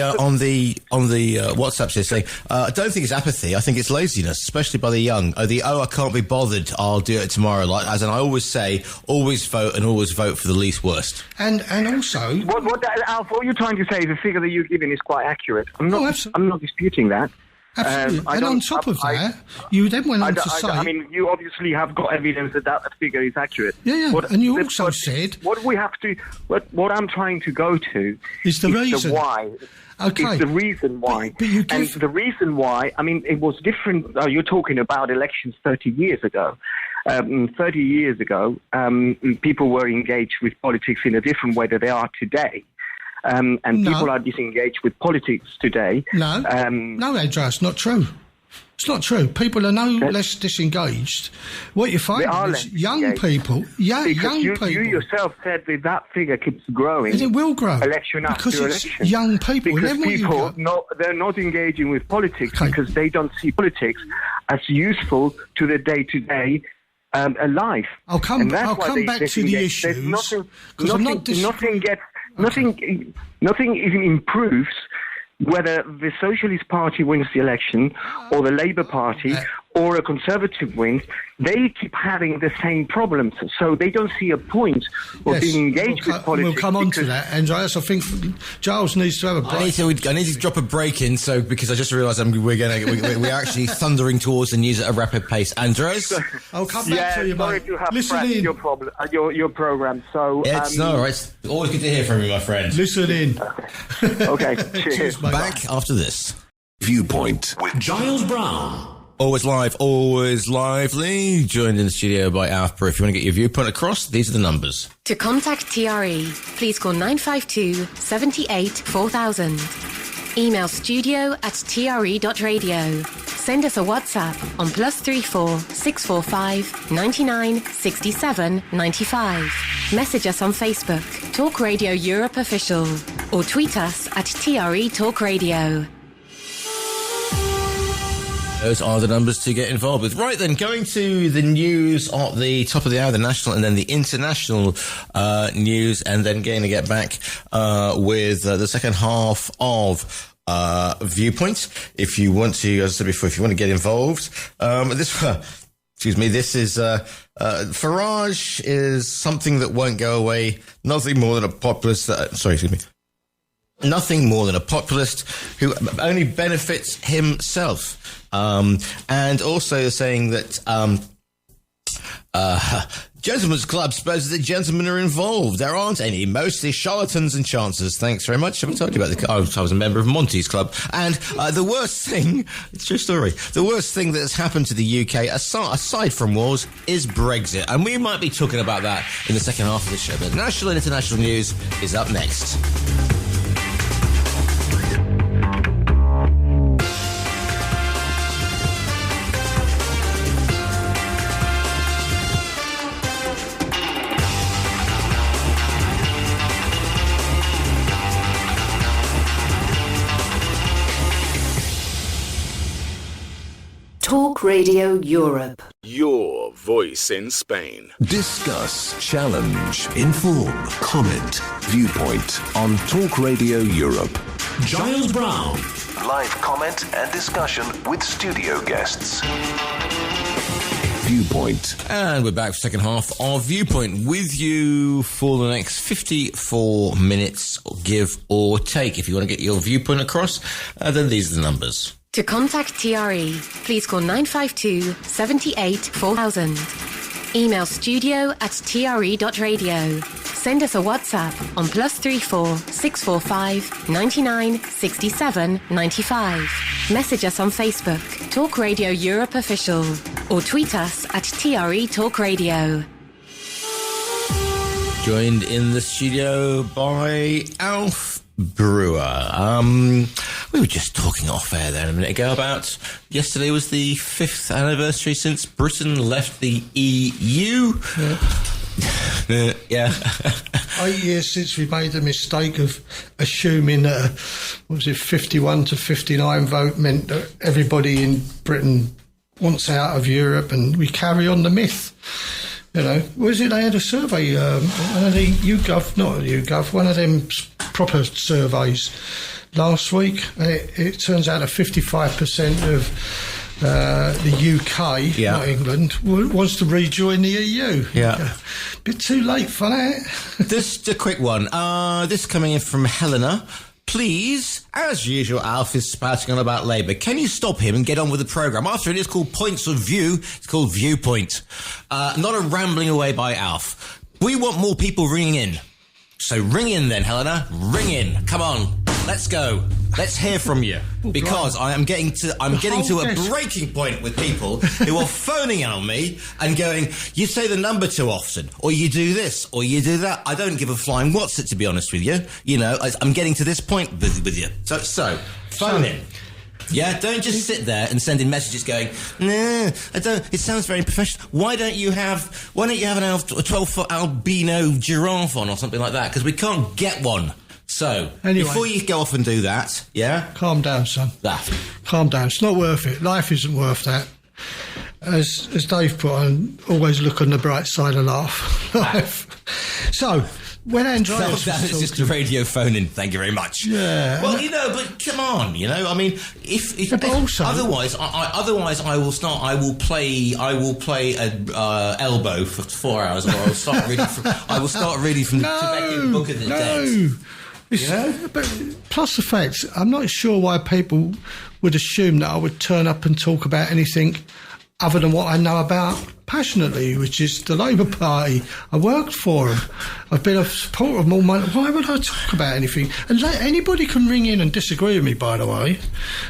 WhatsApp here saying, I don't think it's apathy. I think it's laziness, especially by the young. I can't be bothered. I'll do it tomorrow. Like as in, I always say, always vote and always vote for the least worst. And also, Alf, what you're trying to say is the figure that you're giving is quite accurate. I'm not disputing that. Absolutely. And on top of that, you then went on to say... I mean, you obviously have got evidence that figure is accurate. Yeah. And you also said... What I'm trying to go to is the reason. The why. Okay. It's the reason why. And the reason why, I mean, it was different... you're talking about elections 30 years ago. 30 years ago, people were engaged with politics in a different way than they are today. People are disengaged with politics today. No, Andreas, not true. It's not true. People are no less disengaged. What you find is young people... young people... You yourself said that figure keeps growing. And it will grow. Election after election. Because it's young people. Because people, they're not engaging with politics because they don't see politics as useful to their day-to-day life. I'll come back to the issues. Nothing even improves whether the Socialist Party wins the election or the Labour Party or a Conservative wins. They keep having the same problems, so they don't see a point of being engaged with politics. We'll come on to that, Andreas. I think Giles needs to have a break. I need to drop a break in, because I just realised we're actually thundering towards the news at a rapid pace. Andreas, I'll come back to you, mate. Sorry to have your program. So it's no, right. It's always good to hear from you, my friend. Listen in. Okay, cheers. Back after this. Viewpoint with Giles Brown. Always live, always lively. Joined in the studio by Alf. If you want to get your viewpoint across, these are the numbers. To contact TRE, please call 952 78 4000. Email studio@tre.radio. Send us a WhatsApp on +34 645 99 67 95. Message us on Facebook, Talk Radio Europe Official, or tweet us at TRE Talk Radio. Those are the numbers to get involved with. Right then, going to the news at the top of the hour, the national and then the international news, and then going to get back with the second half of Viewpoint. If you want to, as I said before, if you want to get involved, this is Farage is something that won't go away. Nothing more than a populist. Nothing more than a populist who only benefits himself. And also saying that Gentlemen's Club supposes that gentlemen are involved. There aren't any, mostly charlatans and chancers. Thanks very much. Haven't told you about I was a member of Monty's Club. And the worst thing, it's a true story, the worst thing that has happened to the UK, aside from wars, is Brexit. And we might be talking about that in the second half of the show. But national and international news is up next. Talk Radio Europe. Your voice in Spain. Discuss, challenge, inform, comment, Viewpoint on Talk Radio Europe. Giles Brown. Live comment and discussion with studio guests. Viewpoint. And we're back for the second half of Viewpoint with you for the next 54 minutes, give or take. If you want to get your viewpoint across, then these are the numbers. To contact TRE, please call 952 78 4000. Email studio@tre.radio. Send us a WhatsApp on +34 645 99 67 95. Message us on Facebook, Talk Radio Europe Official, or tweet us at TRE Talk Radio. Joined in the studio by Alf Brewer. We were just talking off air there a minute ago about yesterday was the 5th anniversary since Britain left the EU. Yeah. 8 years since we made the mistake of assuming that 51 to 59 vote meant that everybody in Britain wants out of Europe, and we carry on the myth. You know, was it they had a survey, one of the one of them proper surveys last week. It turns out that 55% of the UK, not England, wants to rejoin the EU. Yeah. Bit too late for that. Just a quick one. This coming in from Helena. Please, as usual, Alf is spouting on about Labour. Can you stop him and get on with the programme? After it is called Points of View, it's called Viewpoint. Not a rambling away by Alf. We want more people ringing in. So ring in then, Helena. Ring in. Come on. Let's go. Let's hear from you. Because I'm getting to a breaking point with people who are phoning in on me and going, you say the number too often, or you do this, or you do that. I don't give a flying what's it, to be honest with you. You know, I'm getting to this point with you. So phone in. Yeah, don't just sit there and send in messages going, nah, I don't. It sounds very professional. Why don't you have a 12-foot albino giraffe on or something like that? Because we can't get one. So, anyway, before you go off and do that, yeah? Calm down, son. Calm down. It's not worth it. Life isn't worth that. As Dave put on, always look on the bright side and laugh. So, when Andreas was it's just a radio phone in. Thank you very much. Yeah. Well, but come on, I mean, if otherwise I will start. I will play elbow for 4 hours, or I will start reading from the Tibetan Book of the Dead. But plus the fact, I'm not sure why people would assume that I would turn up and talk about anything other than what I know about passionately, which is the Labour Party. I worked for them. I've been a supporter of them all my life. Why would I talk about anything? And anybody can ring in and disagree with me, by the way.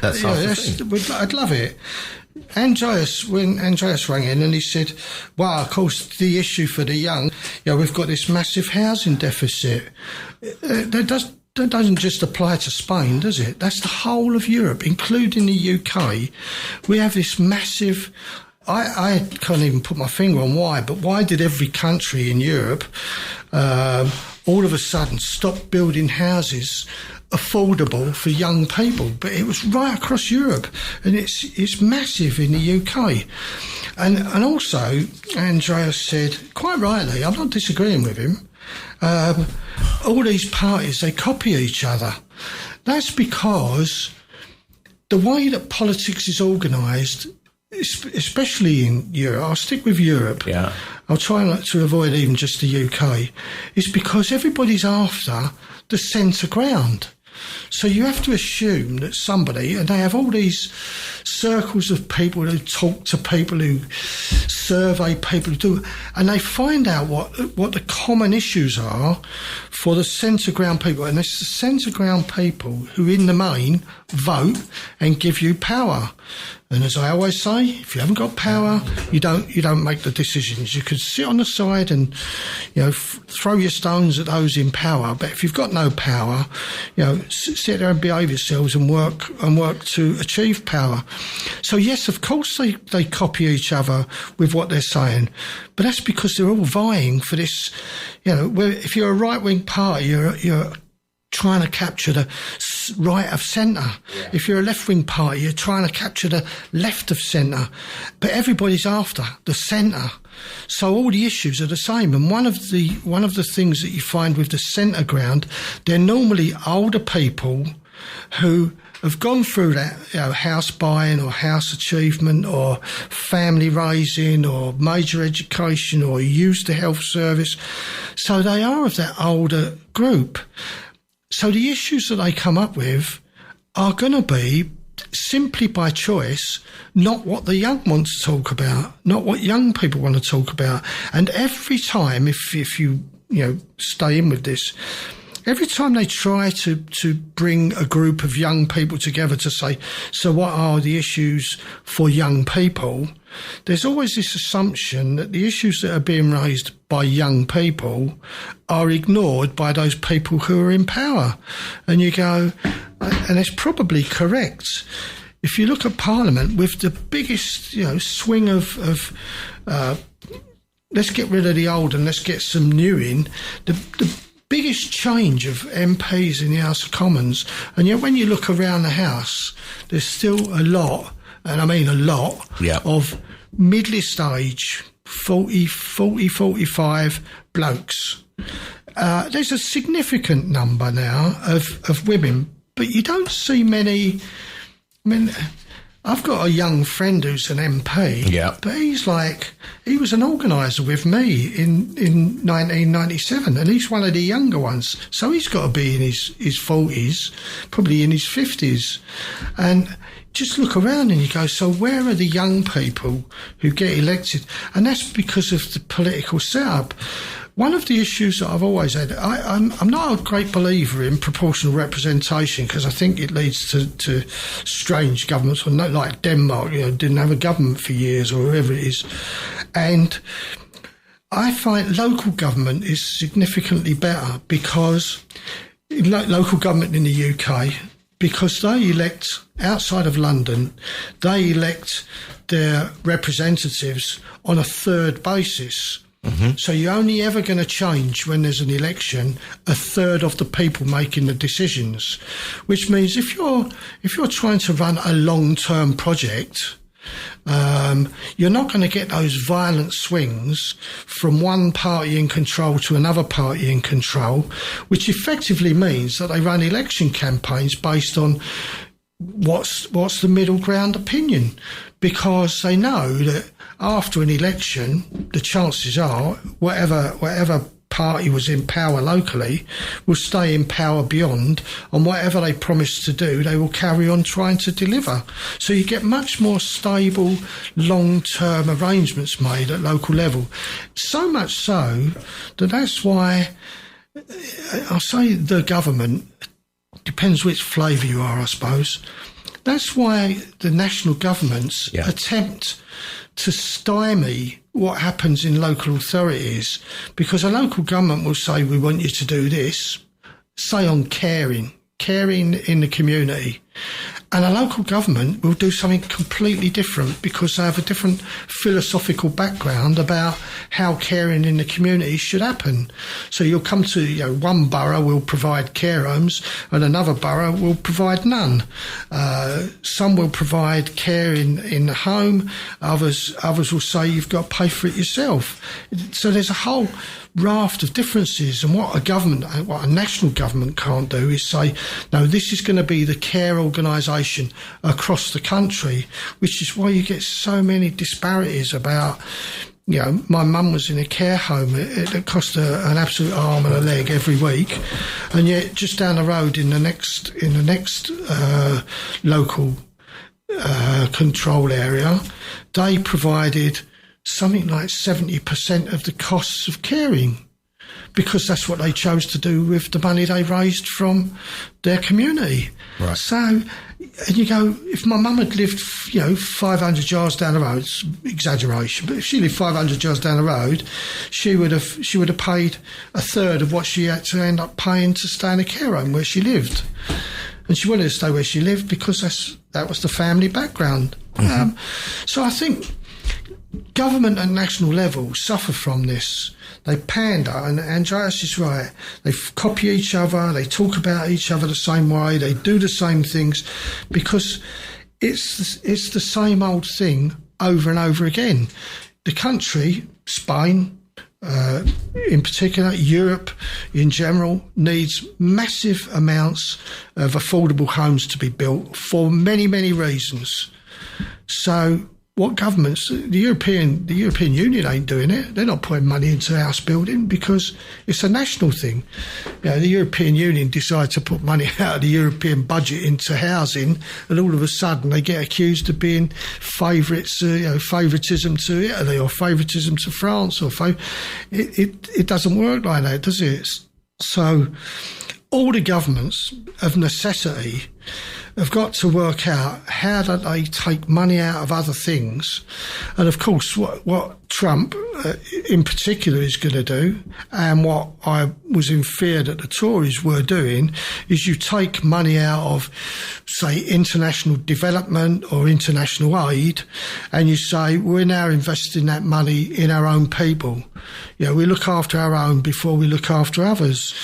I'd love it. When Andreas rang in and he said, well, of course, the issue for the young, we've got this massive housing deficit. doesn't just apply to Spain, does it? That's the whole of Europe, including the UK. We have this massive... I can't even put my finger on why, but why did every country in Europe all of a sudden stop building houses affordable for young people? But it was right across Europe, and it's massive in the UK. And also, Andreas said, quite rightly, I'm not disagreeing with him, all these parties, they copy each other. That's because the way that politics is organised, especially in Europe, I'll stick with Europe. Yeah. I'll try not to avoid even just the UK. It's because everybody's after the centre ground. So you have to assume that somebody, and they have all these circles of people who talk to people, who survey people, who do, and they find out what the common issues are for the centre ground people. And it's the centre ground people who, in the main, vote and give you power. And as I always say, if you haven't got power, you don't make the decisions. You could sit on the side and, throw your stones at those in power. But if you've got no power, sit there and behave yourselves and work to achieve power. So yes, of course they copy each other with what they're saying, but that's because they're all vying for this. Where if you're a right-wing party, you're trying to capture the right of centre. Yeah. If you're a left-wing party, you're trying to capture the left of centre. But everybody's after the centre. So all the issues are the same. And one of the things that you find with the centre ground, they're normally older people who have gone through that, house buying or house achievement or family raising or major education or used the health service. So they are of that older group. So the issues that they come up with are going to be simply by choice, not what the young want to talk about, not what young people want to talk about. And every time, if you stay in with this, every time they try to bring a group of young people together to say, so what are the issues for young people? There's always this assumption that the issues that are being raised by young people are ignored by those people who are in power. And you go, and it's probably correct. If you look at Parliament with the biggest, swing of let's get rid of the old and let's get some new in, the biggest change of MPs in the House of Commons, and yet when you look around the House, there's still a lot, and I mean a lot, of middle-aged age, 40, 45 blokes. There's a significant number now of women, but you don't see many. I mean, I've got a young friend who's an MP, but he was an organiser with me in 1997, and he's one of the younger ones. So he's got to be in his 40s, probably in his 50s. And just look around and you go, so where are the young people who get elected? And that's because of the political setup. One of the issues that I've always had, I'm not a great believer in proportional representation because I think it leads to strange governments, like Denmark, didn't have a government for years or whoever it is. And I find local government is significantly better because local government in the UK, because they elect, outside of London, they elect their representatives on a third basis. Mm-hmm. So you're only ever going to change when there's an election a third of the people making the decisions, which means if you're trying to run a long-term project, you're not going to get those violent swings from one party in control to another party in control, which effectively means that they run election campaigns based on what's the middle ground opinion, because they know that after an election, the chances are whatever party was in power locally will stay in power beyond, and whatever they promise to do, they will carry on trying to deliver. So you get much more stable, long-term arrangements made at local level. So much so that that's why I'll say the government, depends which flavour you are, I suppose. That's why the national governments attempt to stymie what happens in local authorities, because a local government will say, we want you to do this, say on caring in the community, and a local government will do something completely different because they have a different philosophical background about how caring in the community should happen. So you'll come to, one borough will provide care homes and another borough will provide none. Some will provide care in the home. Others will say you've got to pay for it yourself. So there's a whole raft of differences, and what a national government can't do is say, no, this is going to be the care organisation across the country, which is why you get so many disparities about, my mum was in a care home, it cost her an absolute arm and a leg every week, and yet just down the road in the next local control area, they provided something like 70% of the costs of caring, because that's what they chose to do with the money they raised from their community. Right. So, and you go, if my mum had lived, 500 yards down the road, it's exaggeration, but if she lived 500 yards down the road, she would have paid a third of what she had to end up paying to stay in a care home where she lived. And she wanted to stay where she lived because that was the family background. Mm-hmm. So I think government at national level suffer from this. They pander, and Andreas is right. They copy each other, they talk about each other the same way, they do the same things, because it's the same old thing over and over again. The country, Spain in particular, Europe in general, needs massive amounts of affordable homes to be built for many, many reasons. So what governments, the European Union ain't doing it. They're not putting money into house building because it's a national thing. The European Union decide to put money out of the European budget into housing, and all of a sudden they get accused of being favouritism to Italy or favouritism to France, or it doesn't work like that, does it? So all the governments of necessity have got to work out how do they take money out of other things. And of course, what Trump in particular is going to do, and what I was in fear that the Tories were doing, is you take money out of, say, international development or international aid, and you say, we're now investing that money in our own people. We look after our own before we look after others,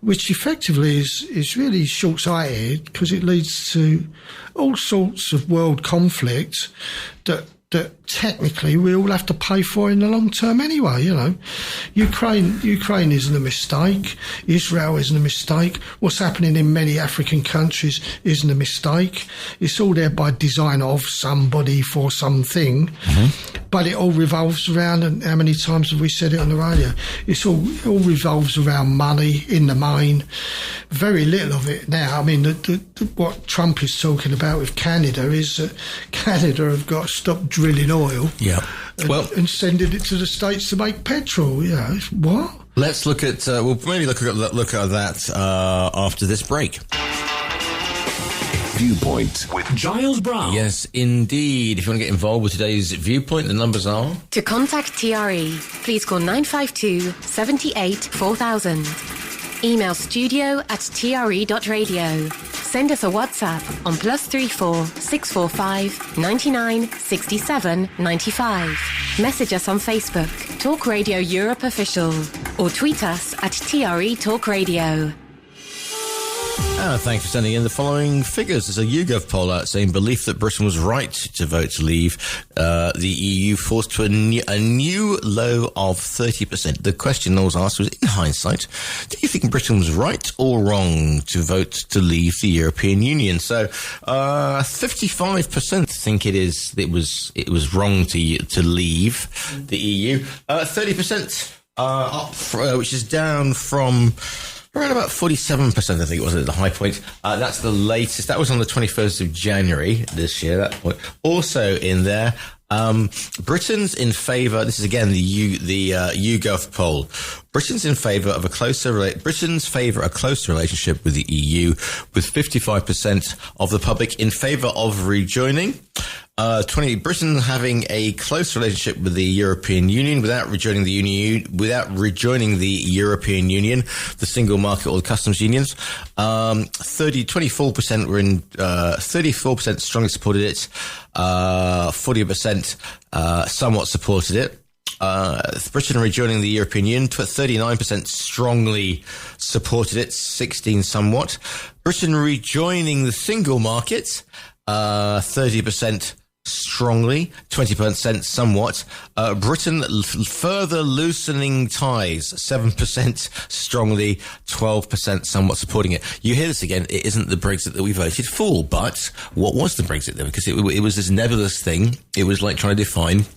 which effectively is really short-sighted, because it leads to all sorts of world conflict that technically we all have to pay for in the long term anyway. Ukraine isn't a mistake. Israel isn't a mistake. What's happening in many African countries isn't a mistake. It's all there by design of somebody for something. Mm-hmm. But it all revolves around, and how many times have we said it on the radio? It all revolves around money in the main. Very little of it now. I mean, what Trump is talking about with Canada is that Canada have got to stop drilling oil, and sending it to the States to make petrol. What? Let's look at. We'll maybe look at that after this break. Viewpoint with Giles Brown. Yes, indeed. If you want to get involved with today's Viewpoint, the numbers are... To contact TRE, please call 952 78 4000. Email studio@tre.radio. Send us a WhatsApp on +34 645 99 67 95. Message us on Facebook, Talk Radio Europe Official, or tweet us at TRE Talk Radio. Thanks for sending in the following figures. There's a YouGov poll out saying belief that Britain was right to vote to leave the EU forced to a new low of 30%. The question I was asked was, in hindsight, do you think Britain was right or wrong to vote to leave the European Union? So 55% think it was wrong to leave the EU. 30% up, which is down from around about 47%, I think it was at the high point. That's the latest. That was on the 21st of January this year, that point. Also in there, Britain's in favour. This is again the YouGov poll. Britain's favour a closer relationship with the EU, with 55% of the public in favour of rejoining. 20, Britain having a close relationship with the European Union without rejoining the European Union, the single market or the customs unions. 24% were in, 34% strongly supported it. 40% somewhat supported it. Britain rejoining the European Union, 39% strongly supported it, 16 somewhat. Britain rejoining the single market, 30% strongly, 20% somewhat. Britain further loosening ties, 7% strongly, 12% somewhat supporting it. You hear this again, it isn't the Brexit that we voted for, but what was the Brexit then? Because it was this nebulous thing. It was like trying to define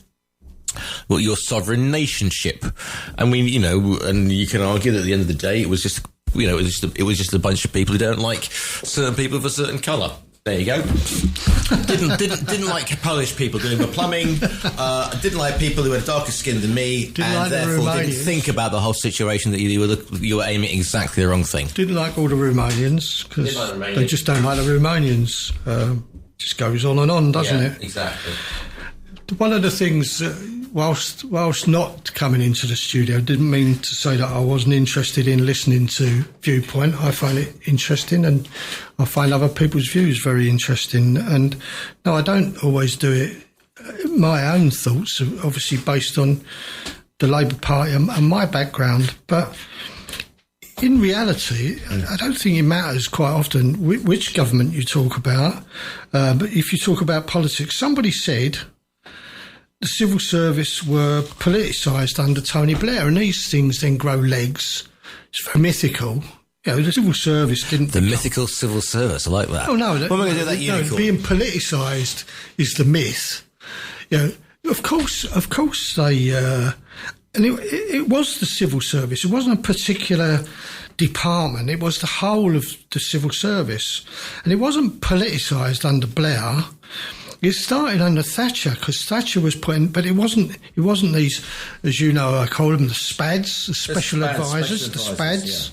your sovereign nationship. And and you can argue that at the end of the day, it was just a bunch of people who don't like certain people of a certain colour. There you go. Didn't like Polish people doing the plumbing. Didn't like people who had darker skin than me, and therefore didn't think about the whole situation that you were aiming exactly the wrong thing. Didn't like all the Romanians because they just don't like the Romanians. Just goes on and on, doesn't it? Exactly. One of the things, whilst not coming into the studio, didn't mean to say that I wasn't interested in listening to Viewpoint. I find it interesting, and I find other people's views very interesting. And no, I don't always do it. My own thoughts are obviously based on the Labour Party and my background, but in reality, I don't think it matters quite often which government you talk about. But if you talk about politics, somebody said the civil service were politicised under Tony Blair, and these things then grow legs. It's very mythical. The civil service didn't... The mythical civil service, I like that. Oh, no. When am I going to do that unicorn? Being politicised is the myth. Of course they... and it was the civil service. It wasn't a particular department. It was the whole of the civil service. And it wasn't politicised under Blair. It started under Thatcher because Thatcher was putting, but it wasn't these, as you know, I call them the SPADs, the special advisors, the SPADs,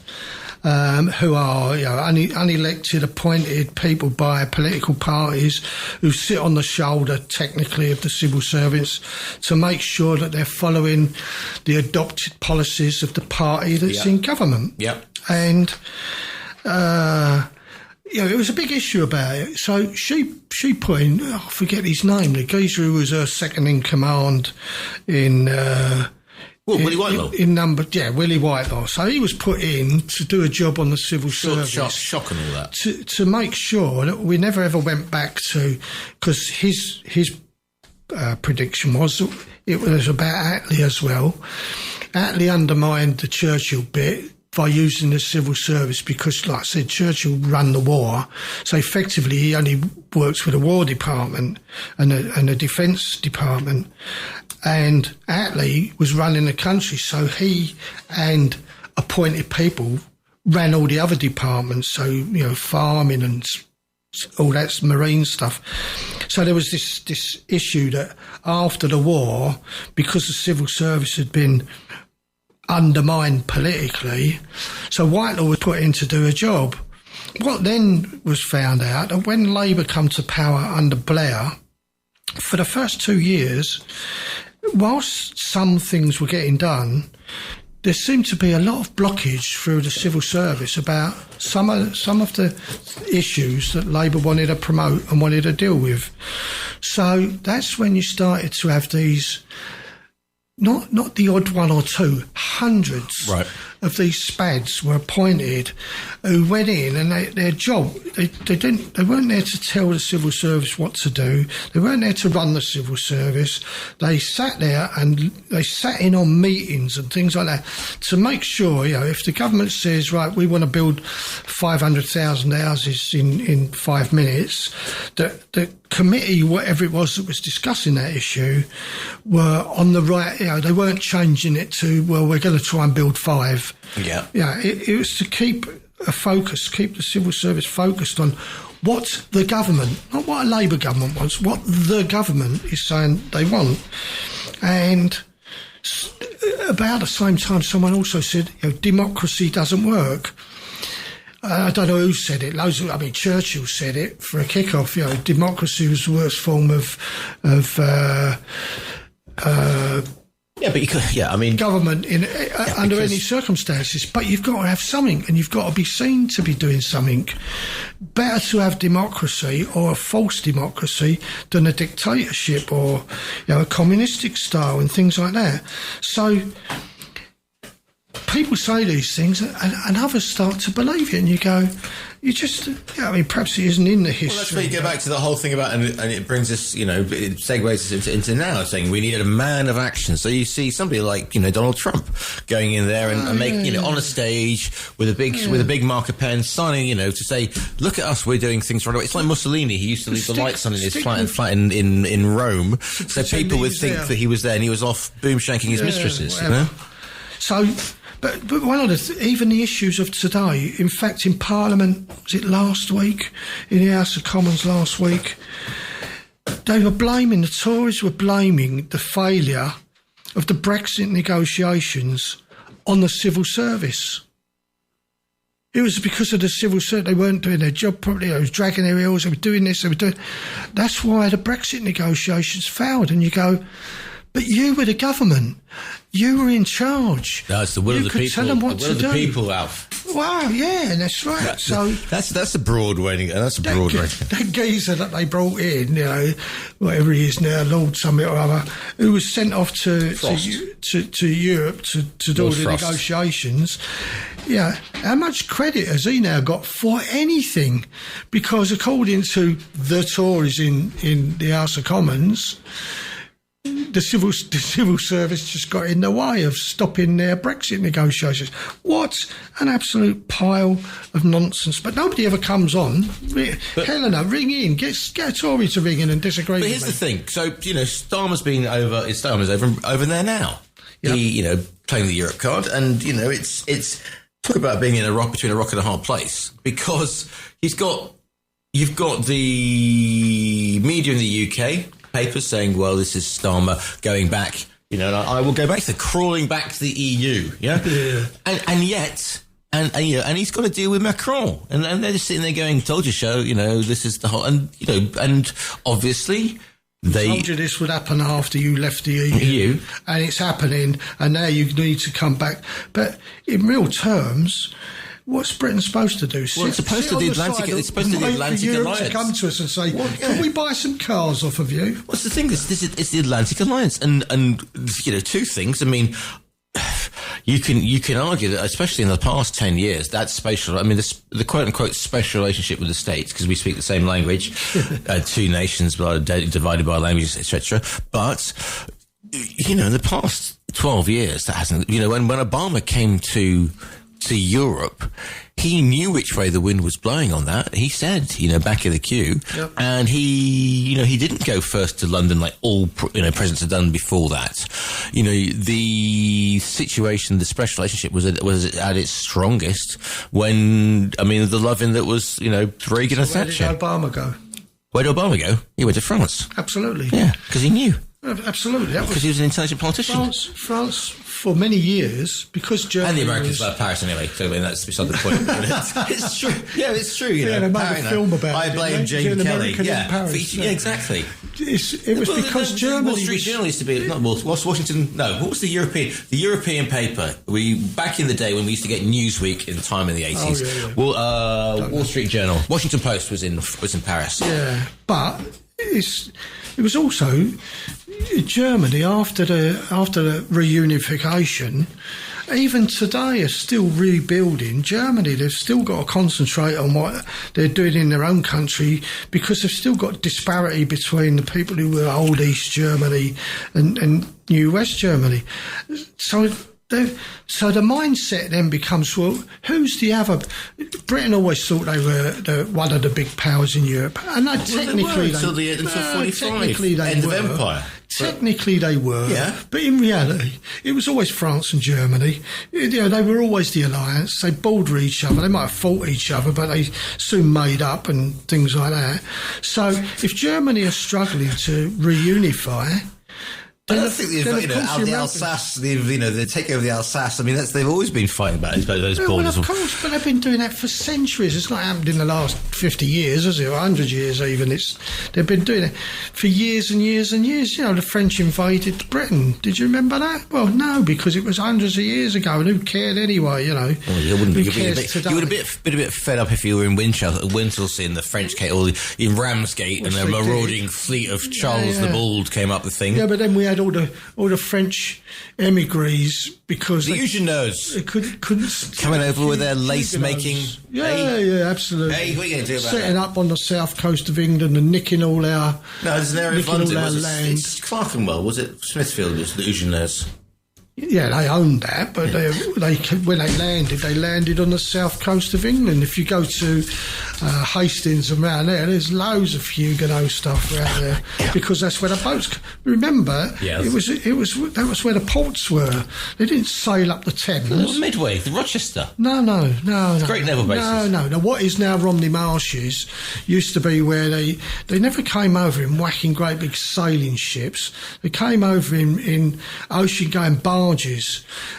who are unelected, appointed people by political parties who sit on the shoulder, technically, of the civil service to make sure that they're following the adopted policies of the party that's in government. Yeah, and. It was a big issue about it. So she put in, I forget his name, the geezer who was her second in command in... Willie Whitelaw? Willie Whitelaw. So he was put in to do a job on the civil service. Shock and all that. To make sure that we never ever went back to... Because his prediction was it was about Attlee as well. Attlee undermined the Churchill bit by using the civil service because, like I said, Churchill ran the war. So effectively, he only works for the War Department and the Defence Department. And Attlee was running the country, so he and appointed people ran all the other departments, so, farming and all that marine stuff. So there was this issue that after the war, because the civil service had been undermined politically, so Whitelaw was put in to do a job. What then was found out, that when Labour come to power under Blair, for the first 2 years, whilst some things were getting done, there seemed to be a lot of blockage through the civil service about some of the issues that Labour wanted to promote and wanted to deal with. So that's when you started to have these... Not the odd one or two, hundreds of these SPADs were appointed who went in, and their job, they weren't there to tell the civil service what to do. They weren't there to run the civil service. They sat there and they sat in on meetings and things like that to make sure, if the government says, right, we want to build 500,000 houses in 5 minutes, that the committee, whatever it was that was discussing that issue, were on the right. They weren't changing it to, well, we're going to try and build 5. It was to keep a focus, keep the civil service focused on what the government, not what a Labour government wants, what the government is saying they want. And About the same time, someone also said, democracy doesn't work. I don't know who said it. Churchill said it for a kick-off. Democracy was the worst form of government under any circumstances. But you've got to have something, and you've got to be seen to be doing something. Better to have democracy or a false democracy than a dictatorship or a communistic style and things like that. So people say these things, and others start to believe it, and you go, perhaps it isn't in the history. Well, that's where you go back to the whole thing about, and it brings us, it segues us into now, saying we needed a man of action. So you see somebody like, Donald Trump going in there and making, on a stage with a big marker pen, signing, to say, look at us, we're doing things right away. It's like Mussolini. He used to leave the lights on in his flat in Rome, so people would think that he was there and he was off boom shanking his mistresses. So. But one of even the issues of today, in fact, in Parliament, was it last week, in the House of Commons last week, the Tories were blaming the failure of the Brexit negotiations on the civil service. It was because of the civil service. They weren't doing their job properly. They were dragging their heels. They were doing this. They were doing. That's why the Brexit negotiations failed. And you go, but you were the government. You were in charge. No, it's the will of the people. Tell them what to do. The people, Alf. Wow, yeah, that's right. That's a broad way. That's a broad way. That geezer that they brought in, whatever he is now, Lord something or other, who was sent off to Europe to do all the negotiations. Yeah, how much credit has he now got for anything? Because according to the Tories in the House of Commons, the civil service just got in the way of stopping their Brexit negotiations. What an absolute pile of nonsense. But nobody ever comes on. Helena, ring in. Get a Tory to ring in and disagree with me. But here's the thing. So, Starmer's been over... Starmer's over there now. Yep. He, playing the Europe card. And, it's... Talk about being between a rock and a hard place. Because you've got the media in the UK... papers saying, well, this is Starmer going back, I will go back to crawling back to the EU, and yet, and he's got to deal with Macron, and they're just sitting there going, told you so, this is the whole, and obviously they told you this would happen after you left the EU, and it's happening, and now you need to come back. But in real terms, what's Britain supposed to do? Well, it's supposed to the Atlantic. It's supposed to the Atlantic Alliance. To come to us and say, "Can we buy some cars off of you?" What's the thing? It's the Atlantic Alliance, and two things. I mean, you can argue that, especially in the past 10 years, that the quote unquote special relationship with the States, because we speak the same language, two nations but divided by languages, etc. But in the past 12 years, that hasn't. When Obama came to Europe, he knew which way the wind was blowing on that. He said, back in the queue, and he didn't go first to London like all presidents had done before that. The situation, the special relationship was at its strongest when the loving that was Reagan and Thatcher. Where did Obama go? Where did Obama go? He went to France. Absolutely. Yeah, because he knew. Absolutely. Because he was an intelligent politician. France, for many years, because Germany... And the Americans love Paris anyway, so that's beside the point. It's true. Yeah, it's true. They made a film about I blame Jane Kelly. Yeah. Paris, yeah, exactly. It was because Germany... Wall Street Journal used to be... Not Washington... No, what was the European... The European paper. Back in the day when we used to get Newsweek in time in the 80s. Wall Street Journal. Washington Post was in Paris. Yeah, but... It was also Germany after the reunification. Even today, are still rebuilding Germany. They've still got to concentrate on what they're doing in their own country because they've still got disparity between the people who were old East Germany and new West Germany. So the mindset then becomes, well, who's the other? Britain always thought they were one of the big powers in Europe, and technically they end were. Of empire. Technically they were, but in reality, it was always France and Germany. They were always the alliance. They border each other. They might have fought each other, but they soon made up and things like that. So if Germany are struggling to reunify, I don't think out of the Alsace, the takeover of the Alsace. I mean, they've always been fighting about those borders. Well, of course, but they've been doing that for centuries. It's not happened in the last 50 years, has it? Or 100 years even. They've been doing it for years and years and years. The French invaded Britain. Did you remember that? Well, no, because it was hundreds of years ago, and who cared anyway? Well, you would a bit fed up if you were in Winchelsea and the French came, or in Ramsgate, and a marauding fleet of Charles the Bald came up the thing. Yeah, but then we had all the French emigres because the Huguenots they couldn't coming over with their lace making. Yeah, absolutely. Hey, what are you going to do about Setting up on the south coast of England and nicking all our. No, there's an area of London. It's Clerkenwell, was it? Smithfield was the Huguenots. Yeah, they owned that, but when they landed on the south coast of England. If you go to Hastings and around there's loads of Huguenot stuff around there because that's where the boats. Remember, that was where the ports were. They didn't sail up the Thames. Midway, the Rochester. No. Great naval bases. No. What is now Romney Marshes used to be where they never came over in whacking great big sailing ships. They came over in ocean-going barges,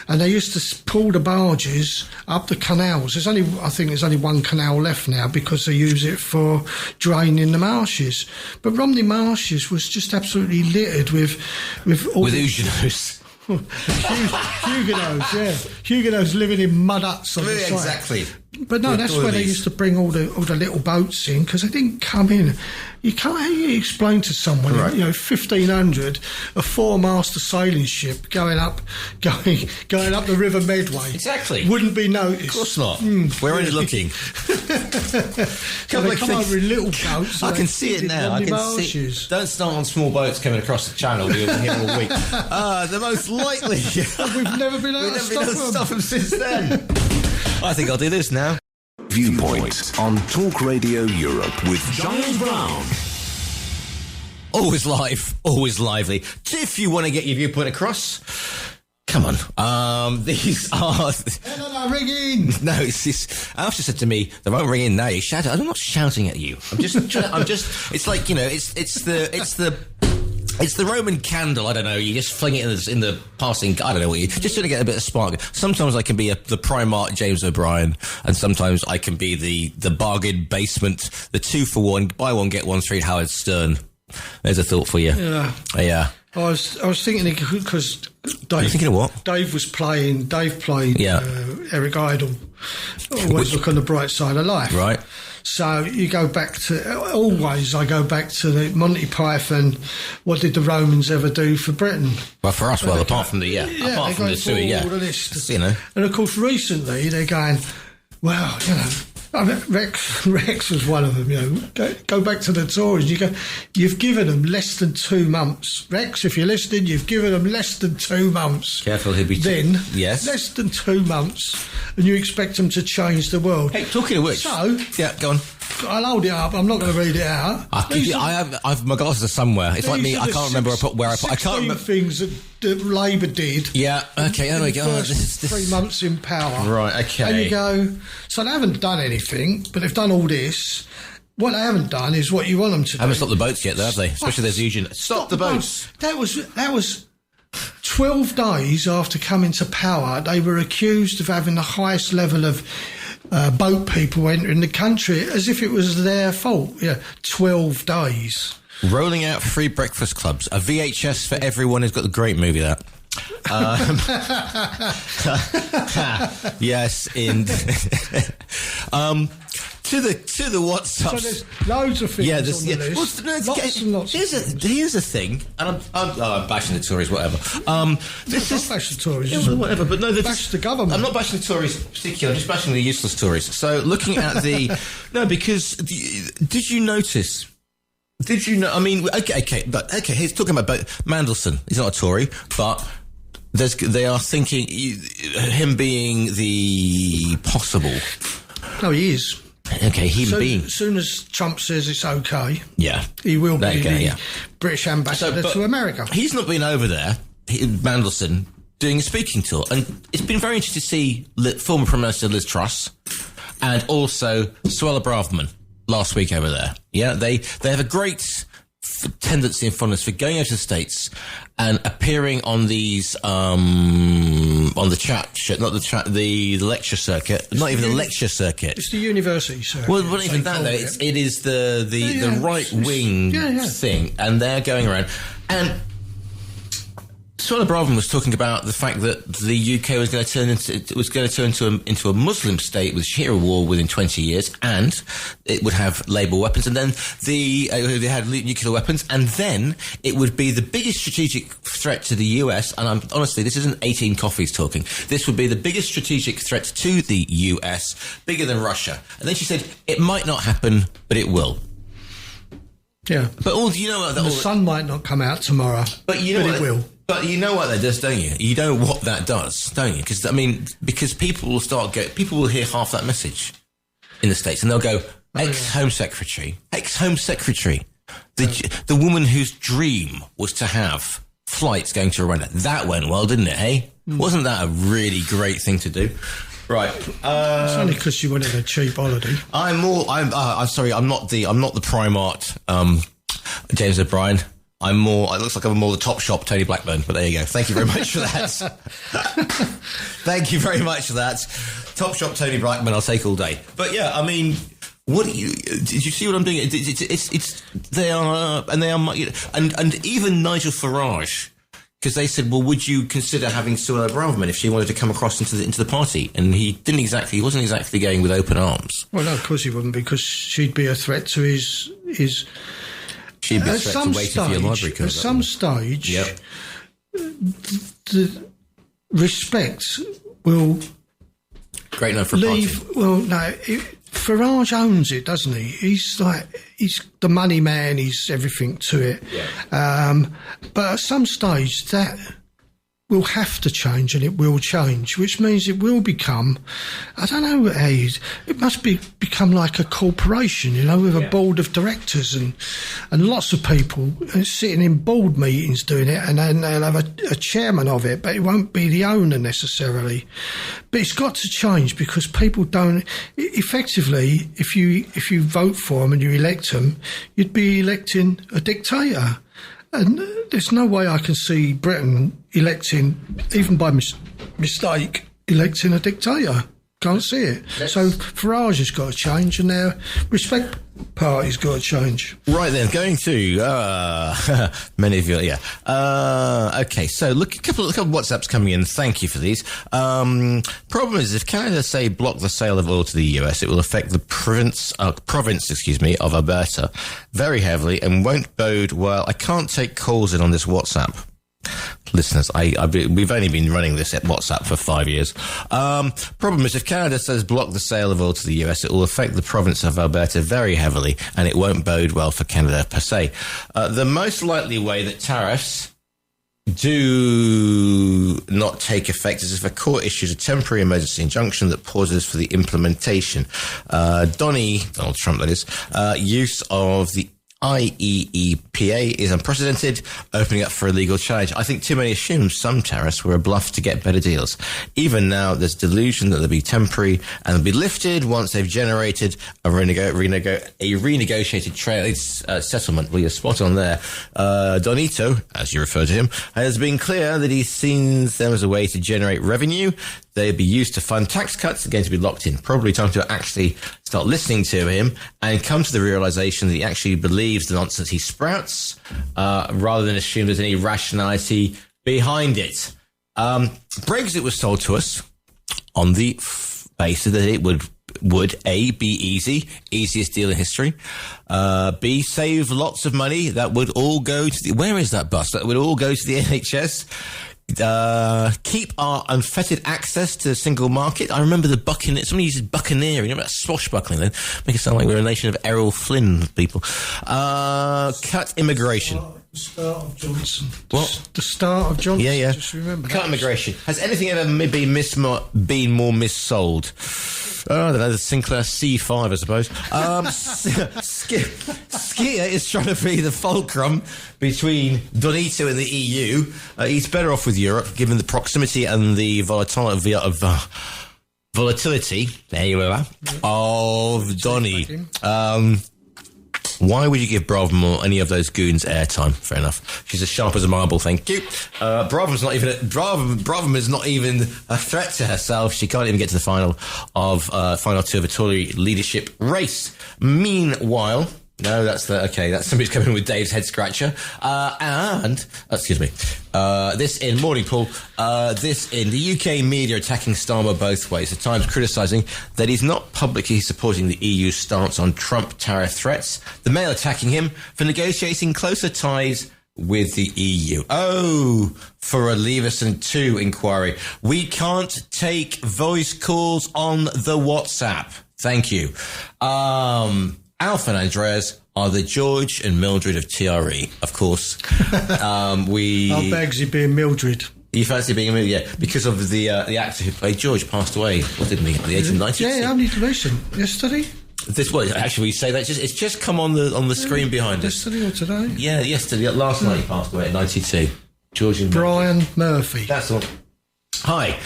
and they used to pull the barges up the canals. I think there's only one canal left now because they use it for draining the marshes. But Romney Marshes was just absolutely littered with Huguenots. Huguenots, yeah. Huguenots living in mud huts on the side. Exactly. But no, that's where they used to bring all the little boats in because they didn't come in. You can't. How do you explain to someone, 1500, a 4-master sailing ship going up the River Medway? Exactly. Wouldn't be noticed. Of course not. We're only looking. Come over in little boats. I can see it now. I can see it. Don't start on small boats coming across the channel. We've been here all week. The most likely. We've never been able to stop them since then. I think I'll do this now. Viewpoint on Talk Radio Europe with Giles Brown. Always live, always lively. If you want to get your viewpoint across, come on. These are... No, ring in. No, it's this... Alfie said to me, they won't ring in now. You shout. I'm not shouting at you. It's like, it's the Roman candle, I don't know, you just fling it in the passing, I don't know what just to get a bit of spark. Sometimes I can be the Primarch James O'Brien, and sometimes I can be the bargain basement, the 2-for-1, buy one, get one, 3 Howard Stern. There's a thought for you. Yeah. I was thinking because Dave... You're thinking of what? Dave played Eric Idle. Always look on the bright side of life. Right. So you go back to... I go back to the Monty Python, what did the Romans ever do for Britain? Well, for us, apart from the sewer, And of course, recently they're going, well, Rex was one of them, Go back to the Tories. You've given them less than 2 months. Rex, if you're listening, you've given them less than 2 months. Careful, he'll be... Yes. Less than 2 months, and you expect them to change the world. Hey, talking of which... So... Yeah, go on. I'll hold it up. I'm not going to read it out. I've my glasses are somewhere. It's like me. I can't remember where I put. I can't remember things that Labour did. Yeah. Okay. There we go. This 3 months in power. Right. Okay. And you go. So they haven't done anything, but they've done all this. What they haven't done is what you want them to do. Haven't stopped the boats yet, though, have they? Especially there's Eugene. Stop the boats. That was 12 days after coming to power. They were accused of having the highest level of boat people entering the country as if it was their fault. 12 days. Rolling out free breakfast clubs. A VHS for everyone who's got the great movie, that. Yes, to the WhatsApp. So there's loads of things on the list. Lots. Here's a thing, and I'm bashing the Tories, whatever. This is bash the Tories, whatever. But no, bash the government. I'm not bashing the Tories particularly. I'm just bashing the useless Tories. So looking at because did you notice? Did you know? I mean, okay. He's talking about Mandelson. He's not a Tory, but. They are thinking him being the possible. No, he is. Okay, being. As soon as Trump says it's okay, he will be the British ambassador to America. He's not been over there, Mandelson, doing a speaking tour, and it's been very interesting to see former Prime Minister Liz Truss and also Suella Braverman last week over there. Yeah, they have a great tendency and fondness for going over to the States and appearing on these on the lecture circuit, not even the lecture circuit. It's the university circuit. Well, not even that though. It is the right wing thing, and they're going around. And Suella Braverman was talking about the fact that the UK was going to turn into a Muslim state with sheer war within 20 years, and it would have Labour weapons, and then they had nuclear weapons, and then it would be the biggest strategic threat to the US. And honestly, this isn't 18 coffees talking. This would be the biggest strategic threat to the US, bigger than Russia. And then she said, it might not happen, but it will. Yeah. But the sun might not come out tomorrow, but it will. But you know what that does, don't you? You know what that does, don't you? Because people will hear half that message in the States, and they'll go, ex-Home Secretary, the woman whose dream was to have flights going to Rwanda. That went well, didn't it? Hey, wasn't that a really great thing to do? Right. It's only because you wanted a cheap holiday. I'm sorry. I'm not the Primark, James O'Brien. It looks like I'm more the Top Shop Tony Blackburn, but there you go. Thank you very much for that. Thank you very much for that. Top Shop Tony Blackburn, I'll take all day. But yeah, I mean, did you see what I'm doing? They are, and even Nigel Farage, because they said, well, would you consider having Suella Braverman if she wanted to come across into the party? And he wasn't exactly going with open arms. Well, no, of course he wouldn't, because she'd be a threat to his she'd be a threat to waiting for your library card. At some stage, the respect will great enough for leave. Party. Well, no, Farage owns it, doesn't he? He's the money man. He's everything to it. Yeah. But at some stage, that will have to change, and it will change, which means it will become, I don't know, it must become like a corporation, with a board of directors and lots of people sitting in board meetings doing it, and then they'll have a chairman of it, but it won't be the owner necessarily. But it's got to change, because people don't, effectively, if you vote for them and you elect them, you'd be electing a dictator. And there's no way I can see Britain electing, even by mistake, electing a dictator. Can't see it. So Farage has got to change, and now Respect Party's got to change. Right then, going to many of you, okay, so look, a couple of WhatsApps coming in. Thank you for these. Problem is, if Canada block the sale of oil to the US, it will affect the province, of Alberta very heavily and won't bode well. I can't take calls in on this WhatsApp. Listeners, we've only been running this at WhatsApp for 5 years. Problem is, if Canada says block the sale of oil to the US, it will affect the province of Alberta very heavily, and it won't bode well for Canada per se. The most likely way that tariffs do not take effect is if a court issues a temporary emergency injunction that pauses for the implementation. Donald Trump, that is, use of the IEEPA is unprecedented, opening up for a legal challenge. I think too many assumed some tariffs were a bluff to get better deals. Even now, there's delusion that they'll be temporary and they'll be lifted once they've generated a renegotiated trade settlement. Well, you're spot on there. Donito, as you refer to him, has been clear that he sees them as a way to generate revenue. They'll be used to fund tax cuts, are going to be locked in. Probably time to actually start listening to him and come to the realization that he actually believes the nonsense he sprouts, rather than assume there's any rationality behind it. Brexit was told to us on the basis that it would A, be easy, easiest deal in history, B, save lots of money, that would all go to where is that bus? That would all go to the NHS. Keep our unfettered access to the single market. I remember the Buccaneer. Somebody uses Buccaneer. You remember that swashbuckling then? Make it sound like we're a nation of Errol Flynn people. Cut immigration. The start of Johnson. What? The start of Johnson. Yeah. Just remember Cut immigration. Has anything ever been more missold? I don't know, the Sinclair C5, I suppose. Skier is trying to be the fulcrum between Donito and the EU. He's better off with Europe, given the proximity and the volatility, there you are, of Donny. Why would you give Braverman or any of those goons airtime? Fair enough. She's as sharp as a marble, thank you. Braverman's not even Braverman is not even a threat to herself. She can't even get to the final two of a Tory leadership race. Meanwhile, no, that's somebody's coming in with Dave's head scratcher. This in Morning Pool, this in the UK media attacking Starmer both ways. The Times criticising that he's not publicly supporting the EU's stance on Trump tariff threats. The Mail attacking him for negotiating closer ties with the EU. Oh, for a Leveson 2 inquiry. We can't take voice calls on the WhatsApp. Thank you. Alf and Andreas are the George and Mildred of TRE, of course. Our Bagsy being Mildred. You fancy being a Mildred, yeah, because of the actor who played George passed away, didn't he, at the age of 90? Yeah, only recent. Yesterday? Actually, we say that it's just come on the screen behind us. Yesterday or today? Yeah, yesterday. Last night he passed away at 92. George and Brian Murphy. That's the one. Hi.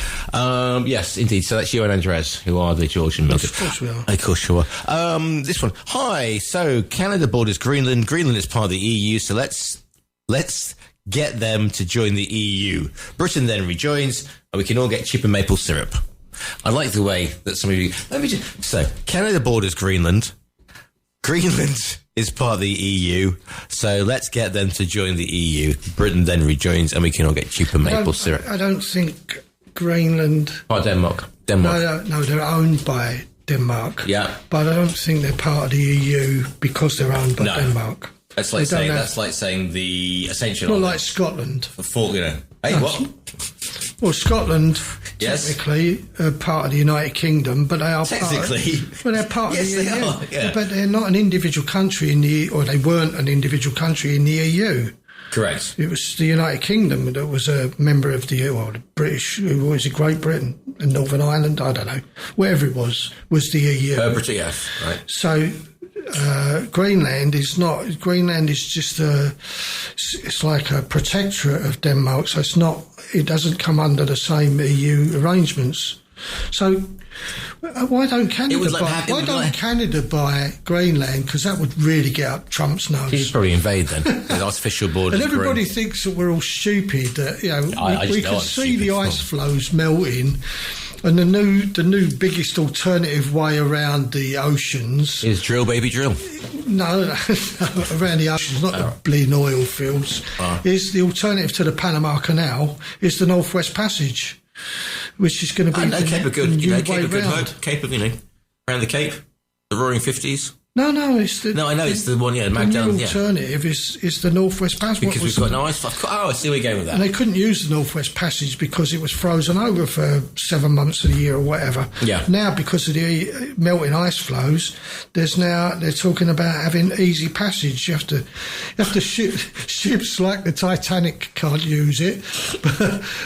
Yes, indeed. So that's you and Andres, who are the George and Mildred. Of course we are. Of course you are. This one. Hi. So Canada borders Greenland. Greenland is part of the EU. So let's get them to join the EU. Britain then rejoins, and we can all get cheaper maple syrup. I like the way that some of you. So Canada borders Greenland. Greenland is part of the EU, so let's get them to join the EU. Britain then rejoins, and we can all get cheaper maple syrup. I don't think Greenland... Oh, Denmark. No, they're owned by Denmark. Yeah. But I don't think they're part of the EU because they're owned by Denmark. That's like saying the Ascension. Not like Scotland. Hey, what? Well, Scotland, technically, are part of the United Kingdom, but they are technically. They're part of the EU. They are, yeah. But they're not an individual country or they weren't an individual country in the EU. Correct. It was the United Kingdom that was a member of the EU, or the British, who was it, Great Britain and Northern Ireland, I don't know, wherever it was the EU. British, yes, right. So Greenland is not. Greenland is just it's like a protectorate of Denmark. So it's not. It doesn't come under the same EU arrangements. So why don't Canada buy Greenland? Because that would really get up Trump's nose. He'd probably invade then. The artificial borders. And everybody thinks that we're all stupid. That we can see the ice flows melting. And the new biggest alternative way around the oceans is drill, baby, drill. No, around the oceans, not the bleeding oil fields. Is the alternative to the Panama Canal is the Northwest Passage, which is going to be Cape of Good, Cape of around the Cape, the Roaring 50s. No, it's the... No, I know, it's the one, Magdalen, the alternative is the Northwest Passage. Because we've got no ice... Oh, I see where you're going with that. And they couldn't use the Northwest Passage because it was frozen over for 7 months of the year or whatever. Yeah. Now, because of the melting ice flows, they're talking about having easy passage. You have to ships like the Titanic can't use it,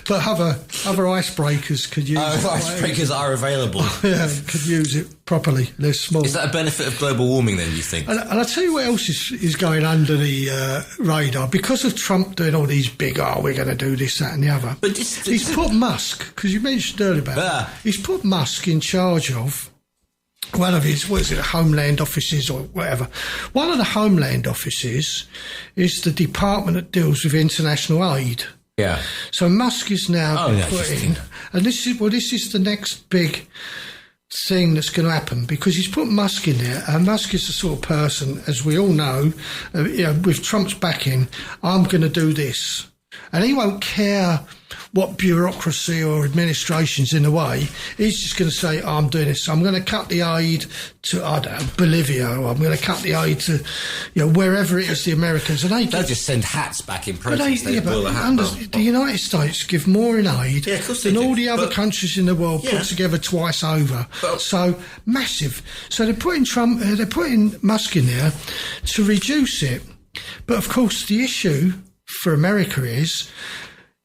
but other icebreakers could use it. Icebreakers are available. Yeah, could use it properly. They're small. Is that a benefit of global warming then, do you think? And I'll tell you what else is going under the radar. Because of Trump doing all these big, we're going to do this, that and the other. But he's put Musk, because you mentioned earlier about that, he's put Musk in charge of one of his, Homeland offices or whatever. One of the Homeland offices is the department that deals with international aid. Yeah. So Musk is now putting, and this is the next big thing that's going to happen, because he's put Musk in there, and Musk is the sort of person, as we all know, with Trump's backing, I'm going to do this, and he won't care what bureaucracy or administration's in the way. He's just going to say, I'm doing this. I'm going to cut the aid to, I don't know, Bolivia, or I'm going to cut the aid to, wherever it is the Americans. And they'll just send hats back in protest. The United States give more in aid than all the other countries in the world put together twice over. So massive. So they're putting Musk in there to reduce it. But of course, the issue for America is,